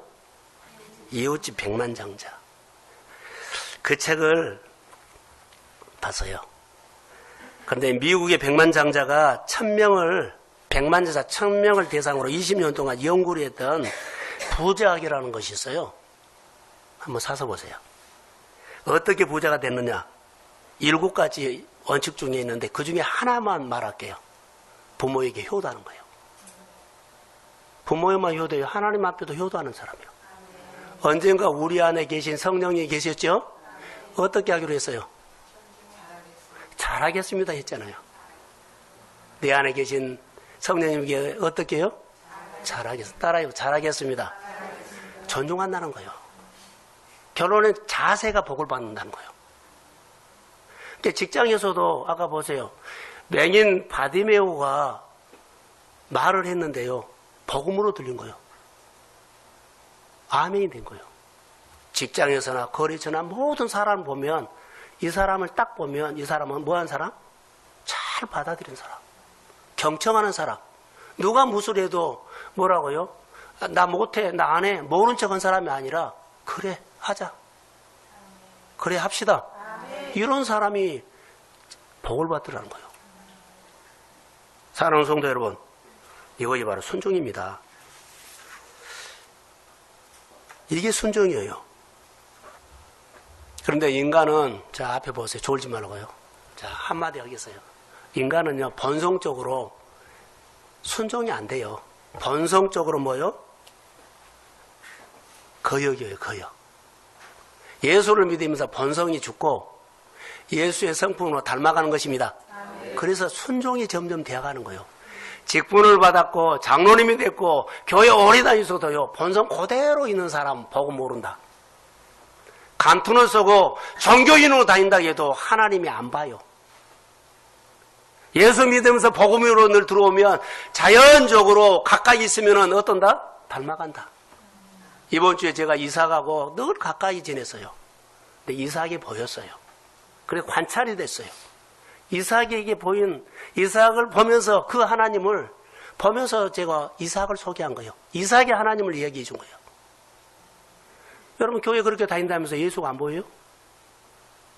이웃집 백만장자. 그 책을 봤어요. 그런데 미국의 백만장자가 1000명을 대상으로 20년 동안 연구를 했던 부자학이라는 것이 있어요. 한번 사서 보세요. 어떻게 부자가 됐느냐? 7가지 원칙 중에 있는데 그 중에 하나만 말할게요. 부모에게 효도하는 거예요. 부모에만 효도해요. 하나님 앞에도 효도하는 사람이에요. 언젠가 우리 안에 계신 성령이 계셨죠? 어떻게 하기로 했어요? 잘하겠습니다 했잖아요. 내 안에 계신 성령님께 어떻게 해요? 따라요. 잘하겠습니다. 존중한다는 거예요. 결혼의 자세가 복을 받는다는 거예요. 직장에서도 아까 보세요. 맹인 바디메오가 말을 했는데요. 복음으로 들린 거예요. 아멘이 된 거예요. 직장에서나 거리처나 모든 사람을 보면 이 사람을 딱 보면 이 사람은 뭐한 사람? 잘 받아들인 사람. 경청하는 사람. 누가 무술해도 뭐라고요? 나 못해, 나 안 해. 모른 척한 사람이 아니라 그래, 하자. 그래, 합시다. 이런 사람이 복을 받으라는 거예요. 사랑하는 성도 여러분, 이것이 바로 순종입니다. 이게 순종이에요. 그런데 인간은, 자, 앞에 보세요. 졸지 말고요. 자, 한마디 하겠어요. 인간은요, 본성적으로 순종이 안 돼요. 본성적으로 뭐요? 거역이에요, 거역. 예수를 믿으면서 본성이 죽고 예수의 성품으로 닮아가는 것입니다. 그래서 순종이 점점 되어가는 거예요. 직분을 받았고 장로님이 됐고 교회 오래 다니서도요, 본성 그대로 있는 사람 보고 모른다. 간투를 쓰고 종교인으로 다닌다 해도 하나님이 안 봐요. 예수 믿으면서 복음으로 늘 들어오면 자연적으로 가까이 있으면 어떤다? 닮아간다. 이번 주에 제가 이삭하고 늘 가까이 지냈어요. 근데 이삭이 보였어요. 그래서 관찰이 됐어요. 이삭에게 보인, 이삭을 보면서 그 하나님을 보면서 제가 이삭을 소개한 거예요. 이삭의 하나님을 얘기해 준 거예요. 여러분 교회 그렇게 다닌다면서 예수가 안 보여요?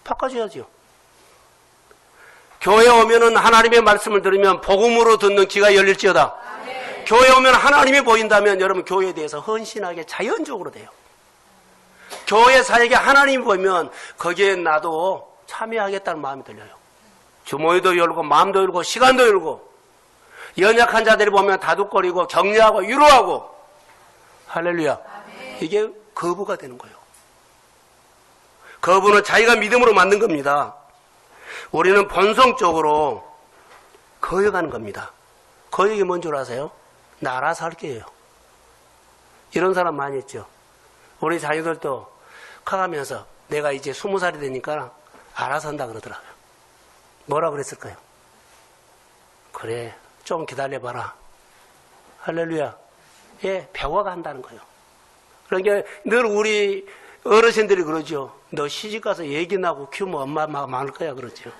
바꿔줘야죠. 교회 오면은 하나님의 말씀을 들으면 복음으로 듣는 귀가 열릴지어다. 아멘. 교회 오면 하나님이 보인다면 여러분 교회에 대해서 헌신하게 자연적으로 돼요. 교회 사역에 하나님이 보이면 거기에 나도 참여하겠다는 마음이 들려요. 주머니도 열고 마음도 열고 시간도 열고 연약한 자들이 보면 다독거리고 격려하고 위로하고 할렐루야. 아멘. 이게 거부가 되는 거예요. 거부는 자기가 믿음으로 만든 겁니다. 우리는 본성적으로 거역하는 겁니다. 거역이 뭔 줄 아세요? 나 알아서 할게요. 이런 사람 많이 있죠. 우리 자녀들도 커가면서 내가 이제 20살이 되니까 알아서 한다 그러더라고요. 뭐라 그랬을까요? 그래, 좀 기다려봐라. 할렐루야. 예, 배워가 한다는 거예요. 그러니까 늘 우리 어르신들이 그러죠. 너 시집가서 얘기 나고 키우면 엄마가 많을 거야 그러죠.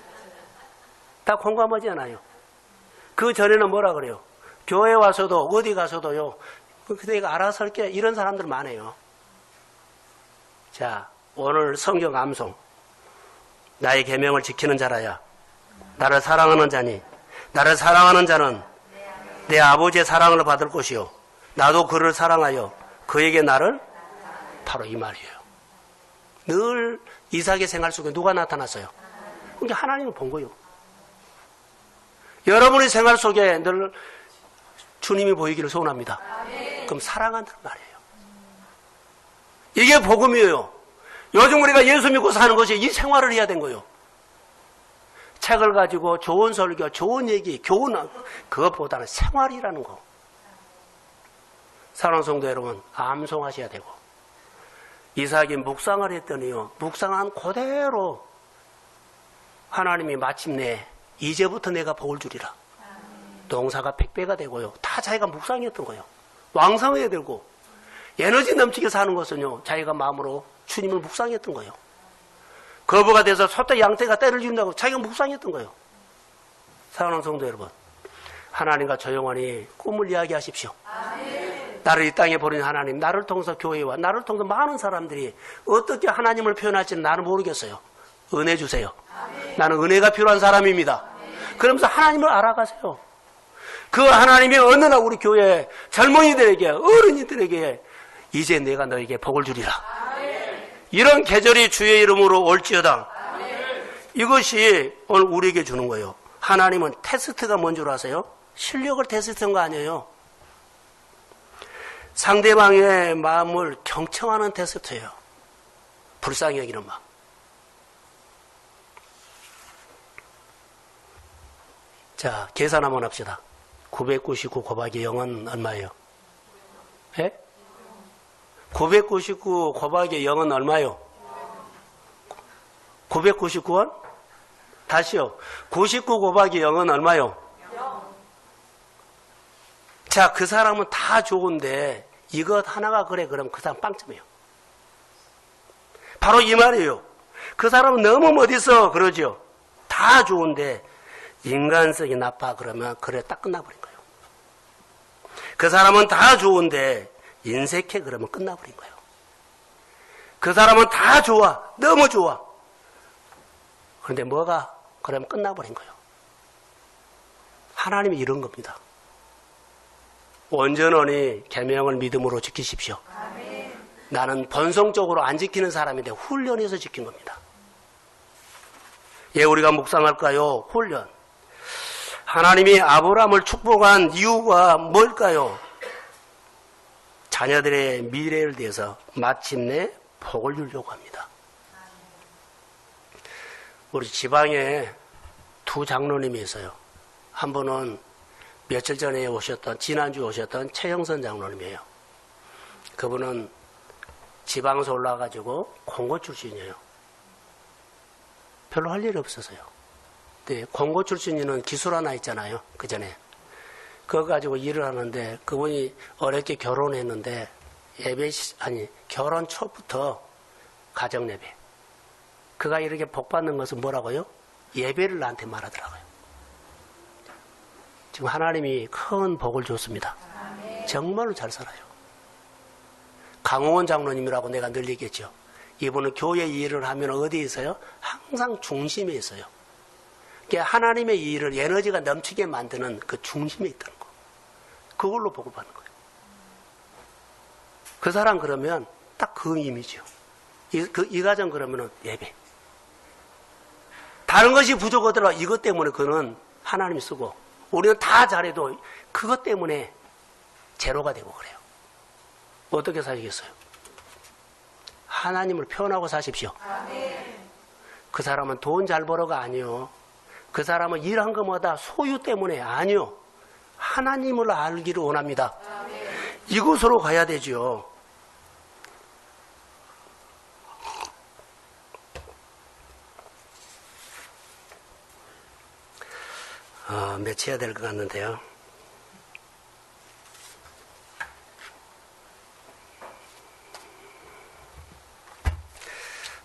다 공감하지 않아요. 그 전에는 뭐라 그래요? 교회 와서도 어디 가서도요. 내가 알아서 할게. 이런 사람들 많아요. 자, 오늘 성경 암송. 나의 계명을 지키는 자라야 나를 사랑하는 자니 나를 사랑하는 자는 내 아버지의 사랑을 받을 것이요 나도 그를 사랑하여 그에게 나를 바로 이 말이에요. 늘 이삭의 생활 속에 누가 나타났어요? 그러니까 하나님을 본 거예요. 여러분의 생활 속에 늘 주님이 보이기를 소원합니다. 그럼 사랑한다는 말이에요. 이게 복음이에요. 요즘 우리가 예수 믿고 사는 것이 이 생활을 해야 된 거예요. 책을 가지고 좋은 설교, 좋은 얘기, 교훈, 그것보다는 생활이라는 거. 사랑하는 성도 여러분, 암송하셔야 되고 이삭이 묵상을 했더니요, 묵상한 그대로 하나님이 마침내 이제부터 내가 복을 주리라. 농사가 100배가 되고요. 다 자기가 묵상했던 거예요. 왕성해야 되고 에너지 넘치게 사는 것은요, 자기가 마음으로 주님을 묵상했던 거예요. 거부가 돼서 소떼 양떼가 때를 준다고 자기가 묵상했던 거예요. 사랑하는 성도 여러분, 하나님과 조용하니 꿈을 이야기하십시오. 아멘. 나를 이 땅에 버린 하나님, 나를 통해서 교회와 나를 통해서 많은 사람들이 어떻게 하나님을 표현할지는 나는 모르겠어요. 은혜 주세요. 아멘. 나는 은혜가 필요한 사람입니다. 아멘. 그러면서 하나님을 알아가세요. 그 하나님이 어느 날 우리 교회 젊은이들에게, 어른이들에게 이제 내가 너에게 복을 주리라. 아멘. 이런 계절이 주의 이름으로 올지어다. 아멘. 이것이 오늘 우리에게 주는 거예요. 하나님은 테스트가 뭔 줄 아세요? 실력을 테스트한 거 아니에요. 상대방의 마음을 경청하는 테스트예요. 불쌍히 여기는 마음. 자, 계산 한번 합시다. 999 곱하기 0은 얼마예요? 예? 999 곱하기 0은 얼마요? 999원? 다시요. 99 곱하기 0은 얼마요? 0. 자, 그 사람은 다 좋은데 이것 하나가 그래 그러면 그 사람 빵점이에요. 바로 이 말이에요. 그 사람은 너무 멋있어 그러죠. 다 좋은데 인간성이 나빠 그러면 그래 딱 끝나버린 거예요. 그 사람은 다 좋은데 인색해 그러면 끝나버린 거예요. 그 사람은 다 좋아. 너무 좋아. 그런데 뭐가? 그러면 끝나버린 거예요. 하나님이 이런 겁니다. 온전히 계명을 믿음으로 지키십시오. 아멘. 나는 본성적으로 안 지키는 사람인데 훈련해서 지킨 겁니다. 예, 우리가 묵상할까요? 훈련. 하나님이 아브라함을 축복한 이유가 뭘까요? 자녀들의 미래를 위해서 마침내 복을 주려고 합니다. 우리 지방에 두 장로님이 있어요. 한 분은 며칠 전에 오셨던, 지난주에 오셨던 최영선 장로님이에요. 그분은 지방에서 올라와가지고 공고 출신이에요. 별로 할 일이 없어서요. 근데 공고 출신이는 기술 하나 있잖아요. 그 전에. 그거 가지고 일을 하는데 그분이 어렵게 결혼했는데 결혼 초부터 가정 예배. 그가 이렇게 복 받는 것은 뭐라고요? 예배를 나한테 말하더라고요. 지금 하나님이 큰 복을 줬습니다. 정말로 잘 살아요. 강호원 장로님이라고 내가 늘 얘기했죠. 이분은 교회 일을 하면 어디에 있어요? 항상 중심에 있어요. 하나님의 일을 에너지가 넘치게 만드는 그 중심에 있다는 거. 그걸로 복을 받는 거예요. 그 사람 그러면 딱 그 의미죠. 이 가정 그러면은 예배. 다른 것이 부족하더라. 이것 때문에 그는 하나님이 쓰고, 우리는 다 잘해도 그것 때문에 제로가 되고 그래요. 어떻게 사시겠어요? 하나님을 표현하고 사십시오. 그 사람은 돈 잘 벌어가 아니요. 그 사람은 일한 것마다 소유 때문에 아니요. 하나님을 알기를 원합니다. 이곳으로 가야 되죠. 맺혀야 될 것 같는데요.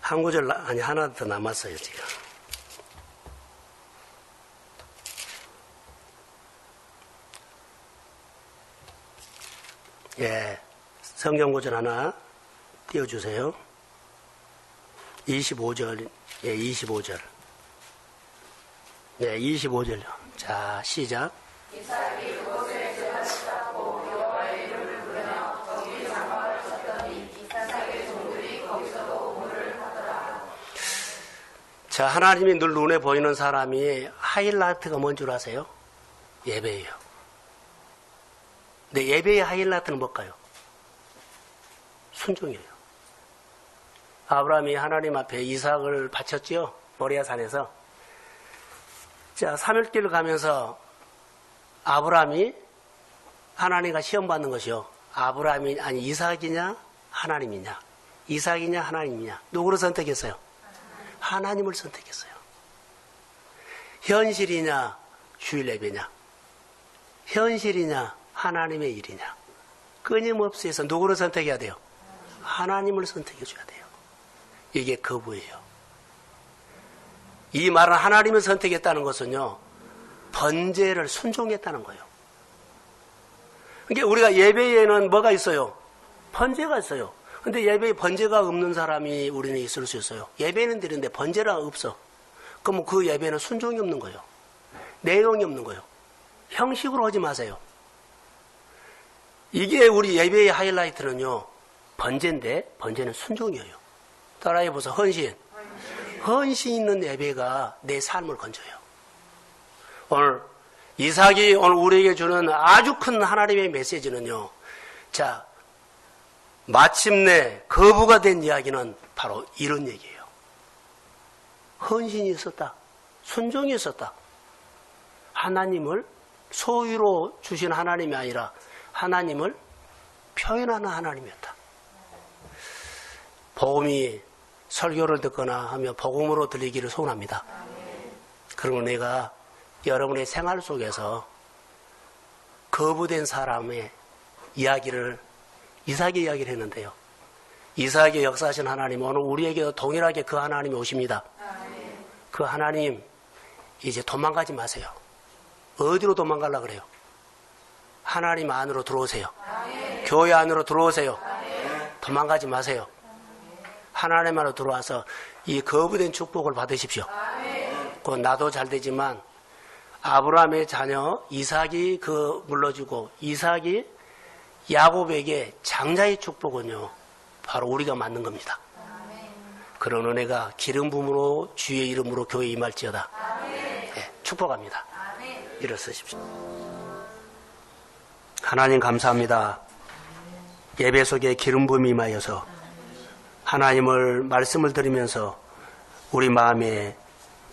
한 구절, 아니, 하나 더 남았어요, 지금. 예, 성경 구절 하나 띄워주세요. 25절, 예, 25절. 네, 25절요. 자, 시작. 이삭이 그곳에 제단을 쌓고 여호와의 이름을 부르며 거기 장막을 쳤더니 이삭의 종들이 거기서도 우물을 하더라. 자, 하나님이 늘 눈에 보이는 사람이 하이라이트가 뭔 줄 아세요? 예배예요. 근데 예배의 하이라이트는 뭘까요? 순종이에요. 아브라함이 하나님 앞에 이삭을 바쳤지요. 모리아 산에서. 자, 3일길 가면서 아브라함이 하나님과 시험 받는 것이요. 아브라함이 아니 이삭이냐 하나님이냐, 이삭이냐 하나님이냐, 누구를 선택했어요? 하나님을 선택했어요. 현실이냐 주일 예배냐, 현실이냐 하나님의 일이냐, 끊임없이 해서 누구를 선택해야 돼요? 하나님을 선택해 줘야 돼요. 이게 거부예요. 이 말은 하나님을 선택했다는 것은요, 번제를 순종했다는 거예요. 그러니까 우리가 예배에는 뭐가 있어요? 번제가 있어요. 근데 예배에 번제가 없는 사람이 우리는 있을 수 있어요. 예배는 드리는데 번제가 없어. 그럼 그 예배는 순종이 없는 거예요. 내용이 없는 거예요. 형식으로 하지 마세요. 이게 우리 예배의 하이라이트는요, 번제인데 번제는 순종이에요. 따라해보세요. 헌신. 헌신 있는 예배가 내 삶을 건져요. 오늘 이삭이 오늘 우리에게 주는 아주 큰 하나님의 메시지는요, 자, 마침내 거부가 된 이야기는 바로 이런 얘기예요. 헌신이 있었다. 순종이 있었다. 하나님을 소유로 주신 하나님이 아니라 하나님을 표현하는 하나님이었다. 복음이 설교를 듣거나 하면 복음으로 들리기를 소원합니다. 그리고 내가 여러분의 생활 속에서 거부된 사람의 이야기를, 이삭의 이야기를 했는데요. 이삭의 역사하신 하나님, 오늘 우리에게도 동일하게 그 하나님이 오십니다. 그 하나님, 이제 도망가지 마세요. 어디로 도망가려고 그래요? 하나님 안으로 들어오세요. 교회 안으로 들어오세요. 도망가지 마세요. 하나님 안으로 들어와서 이 거부된 축복을 받으십시오. 그 나도 잘 되지만 아브라함의 자녀 이삭이 그 물러주고 이삭이 야곱에게 장자의 축복은요, 바로 우리가 맞는 겁니다. 그런 은혜가 기름 부음으로 주의 이름으로 교회에 임할지어다. 네, 축복합니다. 일어서십시오. 하나님 감사합니다. 예배 속에 기름 부음이 임하여서 하나님을 말씀을 들으면서 우리 마음에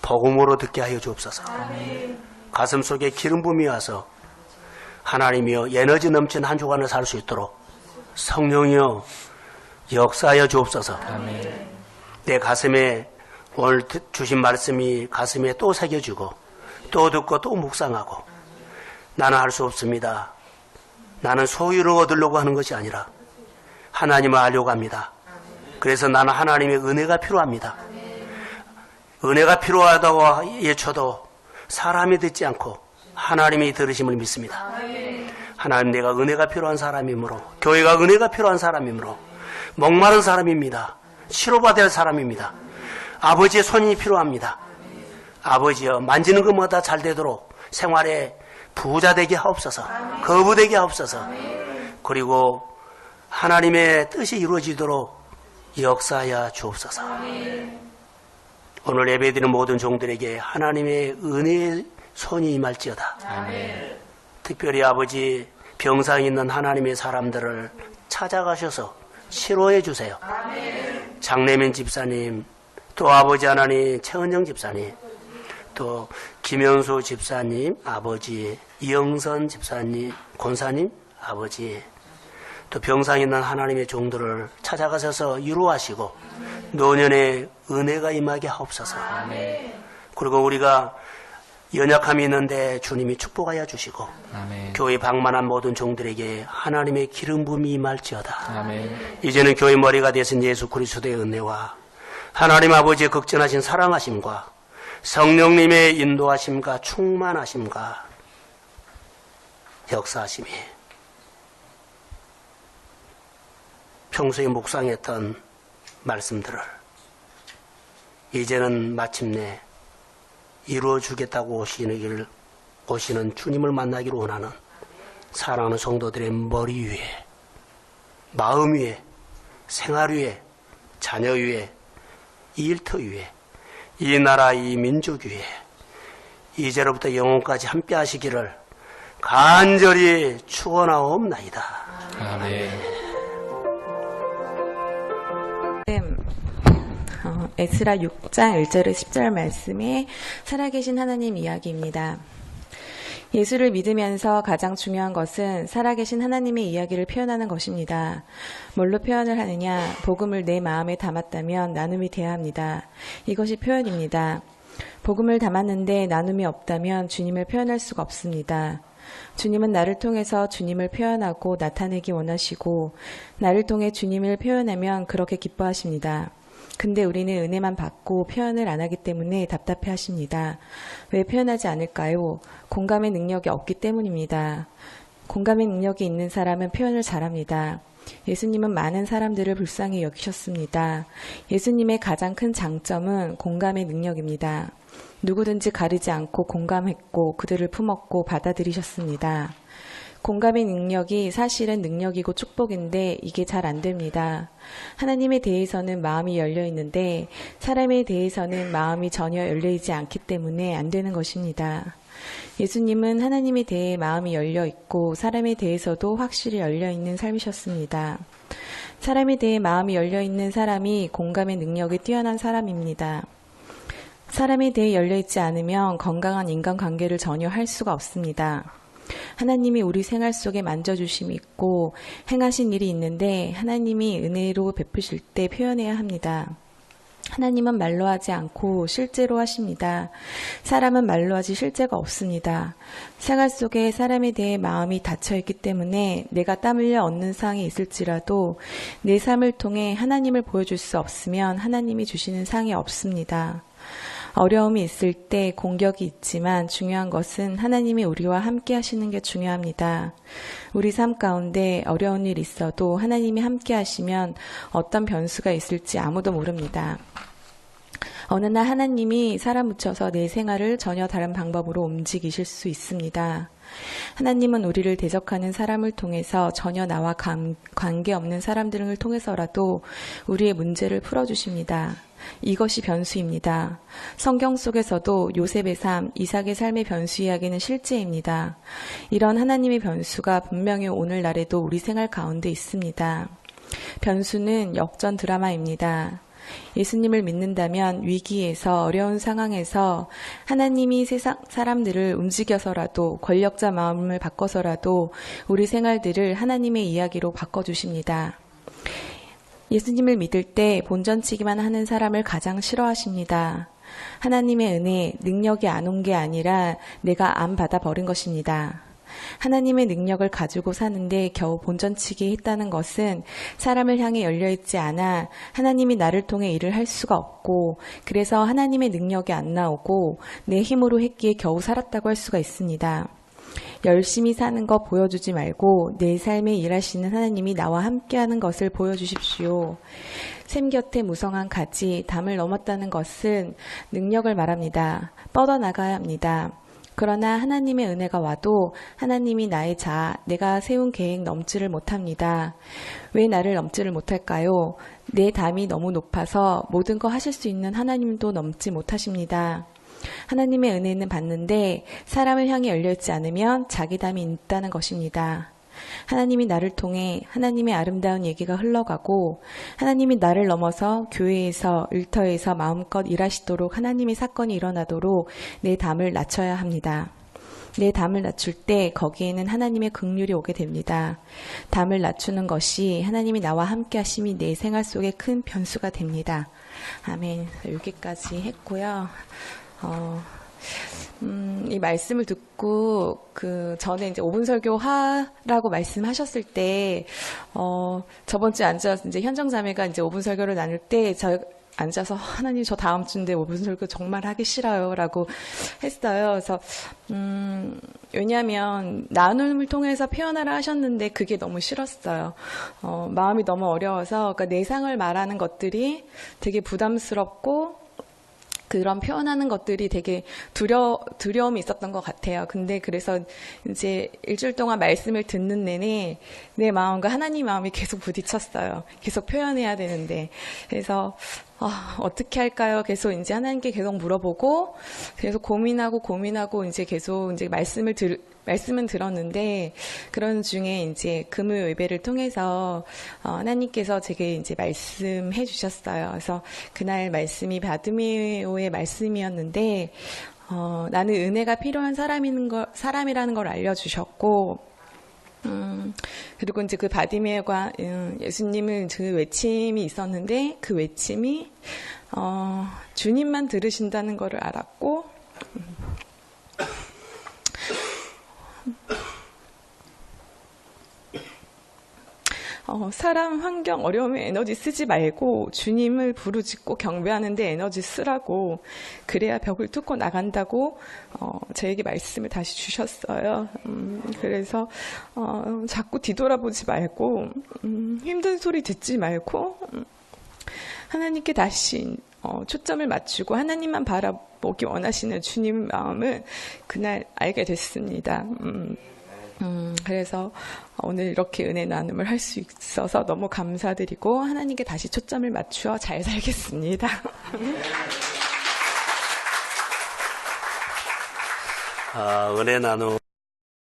복음으로 듣게 하여 주옵소서. 가슴 속에 기름 부음이 와서 하나님이여 에너지 넘친 한 주간을 살 수 있도록 성령이여 역사하여 주옵소서. 내 가슴에 오늘 주신 말씀이 가슴에 또 새겨지고 또 듣고 또 묵상하고 나는 할 수 없습니다. 나는 소유를 얻으려고 하는 것이 아니라 하나님을 알려고 합니다. 그래서 나는 하나님의 은혜가 필요합니다. 은혜가 필요하다고 외쳐도 사람이 듣지 않고 하나님이 들으심을 믿습니다. 하나님, 내가 은혜가 필요한 사람이므로, 교회가 은혜가 필요한 사람이므로 목마른 사람입니다. 치료받을 사람입니다. 아버지의 손이 필요합니다. 아버지여, 만지는 것마다 잘 되도록 생활에 부자 되게 하옵소서. 거부되게 하옵소서. 그리고 하나님의 뜻이 이루어지도록 역사하여 주옵소서. 오늘 예배드리는 모든 종들에게 하나님의 은혜의 손이 임할지어다. 특별히 아버지, 병상 있는 하나님의 사람들을 찾아가셔서 치료해 주세요. 장래민 집사님, 또 아버지 하나님 최은정 집사님, 또 김현수 집사님 아버지, 이영선 집사님 권사님 아버지, 또 병상 있는 하나님의 종들을 찾아가셔서 위로하시고 노년에 은혜가 임하게 하옵소서. 그리고 우리가 연약함이 있는데 주님이 축복하여 주시고 교회 방만한 모든 종들에게 하나님의 기름 부음이 임할지어다. 이제는 교회 머리가 되신 예수 그리스도의 은혜와 하나님 아버지의 극진하신 사랑하심과 성령님의 인도하심과 충만하심과 역사하심이 평소에 묵상했던 말씀들을 이제는 마침내 이루어주겠다고 오시는 주님을 만나기를 원하는 사랑하는 성도들의 머리 위에, 마음 위에, 생활 위에, 자녀 위에, 일터 위에, 이 나라 이 민족 위에 이제로부터 영원까지 함께 하시기를 간절히 축원하옵나이다. 아멘. 에스라 6장 1절에 10절 말씀에 살아계신 하나님 이야기입니다. 예수를 믿으면서 가장 중요한 것은 살아계신 하나님의 이야기를 표현하는 것입니다. 뭘로 표현을 하느냐? 복음을 내 마음에 담았다면 나눔이 돼야 합니다. 이것이 표현입니다. 복음을 담았는데 나눔이 없다면 주님을 표현할 수가 없습니다. 주님은 나를 통해서 주님을 표현하고 나타내기 원하시고 나를 통해 주님을 표현하면 그렇게 기뻐하십니다. 근데 우리는 은혜만 받고 표현을 안 하기 때문에 답답해 하십니다. 왜 표현하지 않을까요? 공감의 능력이 없기 때문입니다. 공감의 능력이 있는 사람은 표현을 잘합니다. 예수님은 많은 사람들을 불쌍히 여기셨습니다. 예수님의 가장 큰 장점은 공감의 능력입니다. 누구든지 가리지 않고 공감했고 그들을 품었고 받아들이셨습니다. 공감의 능력이 사실은 능력이고 축복인데 이게 잘 안 됩니다. 하나님에 대해서는 마음이 열려 있는데 사람에 대해서는 마음이 전혀 열려 있지 않기 때문에 안 되는 것입니다. 예수님은 하나님에 대해 마음이 열려 있고 사람에 대해서도 확실히 열려 있는 삶이셨습니다. 사람에 대해 마음이 열려 있는 사람이 공감의 능력이 뛰어난 사람입니다. 사람에 대해 열려 있지 않으면 건강한 인간관계를 전혀 할 수가 없습니다. 하나님이 우리 생활 속에 만져주심이 있고 행하신 일이 있는데 하나님이 은혜로 베푸실 때 표현해야 합니다. 하나님은 말로 하지 않고 실제로 하십니다. 사람은 말로 하지 실제가 없습니다. 생활 속에 사람에 대해 마음이 닫혀있기 때문에 내가 땀 흘려 얻는 상이 있을지라도 내 삶을 통해 하나님을 보여줄 수 없으면 하나님이 주시는 상이 없습니다. 어려움이 있을 때 공격이 있지만 중요한 것은 하나님이 우리와 함께 하시는 게 중요합니다. 우리 삶 가운데 어려운 일 있어도 하나님이 함께 하시면 어떤 변수가 있을지 아무도 모릅니다. 어느 날 하나님이 사람 붙여서 내 생활을 전혀 다른 방법으로 움직이실 수 있습니다. 하나님은 우리를 대적하는 사람을 통해서 전혀 나와 관계없는 사람들을 통해서라도 우리의 문제를 풀어주십니다. 이것이 변수입니다. 성경 속에서도 요셉의 삶, 이삭의 삶의 변수 이야기는 실제입니다. 이런 하나님의 변수가 분명히 오늘날에도 우리 생활 가운데 있습니다. 변수는 역전 드라마입니다. 예수님을 믿는다면 위기에서 어려운 상황에서 하나님이 세상 사람들을 움직여서라도 권력자 마음을 바꿔서라도 우리 생활들을 하나님의 이야기로 바꿔주십니다. 예수님을 믿을 때 본전치기만 하는 사람을 가장 싫어하십니다. 하나님의 은혜, 능력이 안 온 게 아니라 내가 안 받아버린 것입니다. 하나님의 능력을 가지고 사는데 겨우 본전치기 했다는 것은 사람을 향해 열려있지 않아 하나님이 나를 통해 일을 할 수가 없고 그래서 하나님의 능력이 안 나오고 내 힘으로 했기에 겨우 살았다고 할 수가 있습니다. 열심히 사는 거 보여주지 말고 내 삶에 일하시는 하나님이 나와 함께하는 것을 보여주십시오. 샘 곁에 무성한 가지, 담을 넘었다는 것은 능력을 말합니다. 뻗어나가야 합니다. 그러나 하나님의 은혜가 와도 하나님이 나의 자아, 내가 세운 계획 넘지를 못합니다. 왜 나를 넘지를 못할까요? 내 담이 너무 높아서 모든 거 하실 수 있는 하나님도 넘지 못하십니다. 하나님의 은혜는 받는데 사람을 향해 열려있지 않으면 자기 담이 있다는 것입니다. 하나님이 나를 통해 하나님의 아름다운 얘기가 흘러가고 하나님이 나를 넘어서 교회에서 일터에서 마음껏 일하시도록 하나님의 사건이 일어나도록 내 담을 낮춰야 합니다. 내 담을 낮출 때 거기에는 하나님의 긍휼이 오게 됩니다. 담을 낮추는 것이 하나님이 나와 함께 하심이 내 생활 속에 큰 변수가 됩니다. 아멘. 여기까지 했고요. 이 말씀을 듣고 전에 이제 5분 설교 하라고 말씀하셨을 때 저번 주에 앉아서 이제 현정 자매가 이제 5분 설교를 나눌 때 저 앉아서 하나님 저 다음 주인데 5분 설교 정말 하기 싫어요라고 했어요. 그래서 왜냐하면 나눔을 통해서 표현하라 하셨는데 그게 너무 싫었어요. 마음이 너무 어려워서 그러니까 내상을 말하는 것들이 되게 부담스럽고 그런 표현하는 것들이 되게 두려움이 있었던 것 같아요. 근데 그래서 이제 일주일 동안 말씀을 듣는 내내 내 마음과 하나님 마음이 계속 부딪혔어요. 계속 표현해야 되는데. 그래서 어떻게 할까요? 계속 이제 하나님께 계속 물어보고 계속 고민하고 이제 계속 이제 말씀은 들었는데 그런 중에 이제 금요 예배를 통해서 하나님께서 제게 이제 말씀해 주셨어요. 그래서 그날 말씀이 바드메오의 말씀이었는데 나는 은혜가 필요한 사람이라는 걸 알려주셨고 그리고 이제 그 바디메오가 예수님을 그 외침이 있었는데 그 외침이 주님만 들으신다는 것을 알았고 사람, 환경, 어려움에 에너지 쓰지 말고 주님을 부르짖고 경배하는 데 에너지 쓰라고 그래야 벽을 뚫고 나간다고 저에게 말씀을 다시 주셨어요. 그래서 자꾸 뒤돌아보지 말고 힘든 소리 듣지 말고 하나님께 다시 초점을 맞추고 하나님만 바라보기 원하시는 주님 마음을 그날 알게 됐습니다. 그래서 오늘 이렇게 은혜 나눔을 할 수 있어서 너무 감사드리고 하나님께 다시 초점을 맞추어 잘 살겠습니다. 은혜 나눔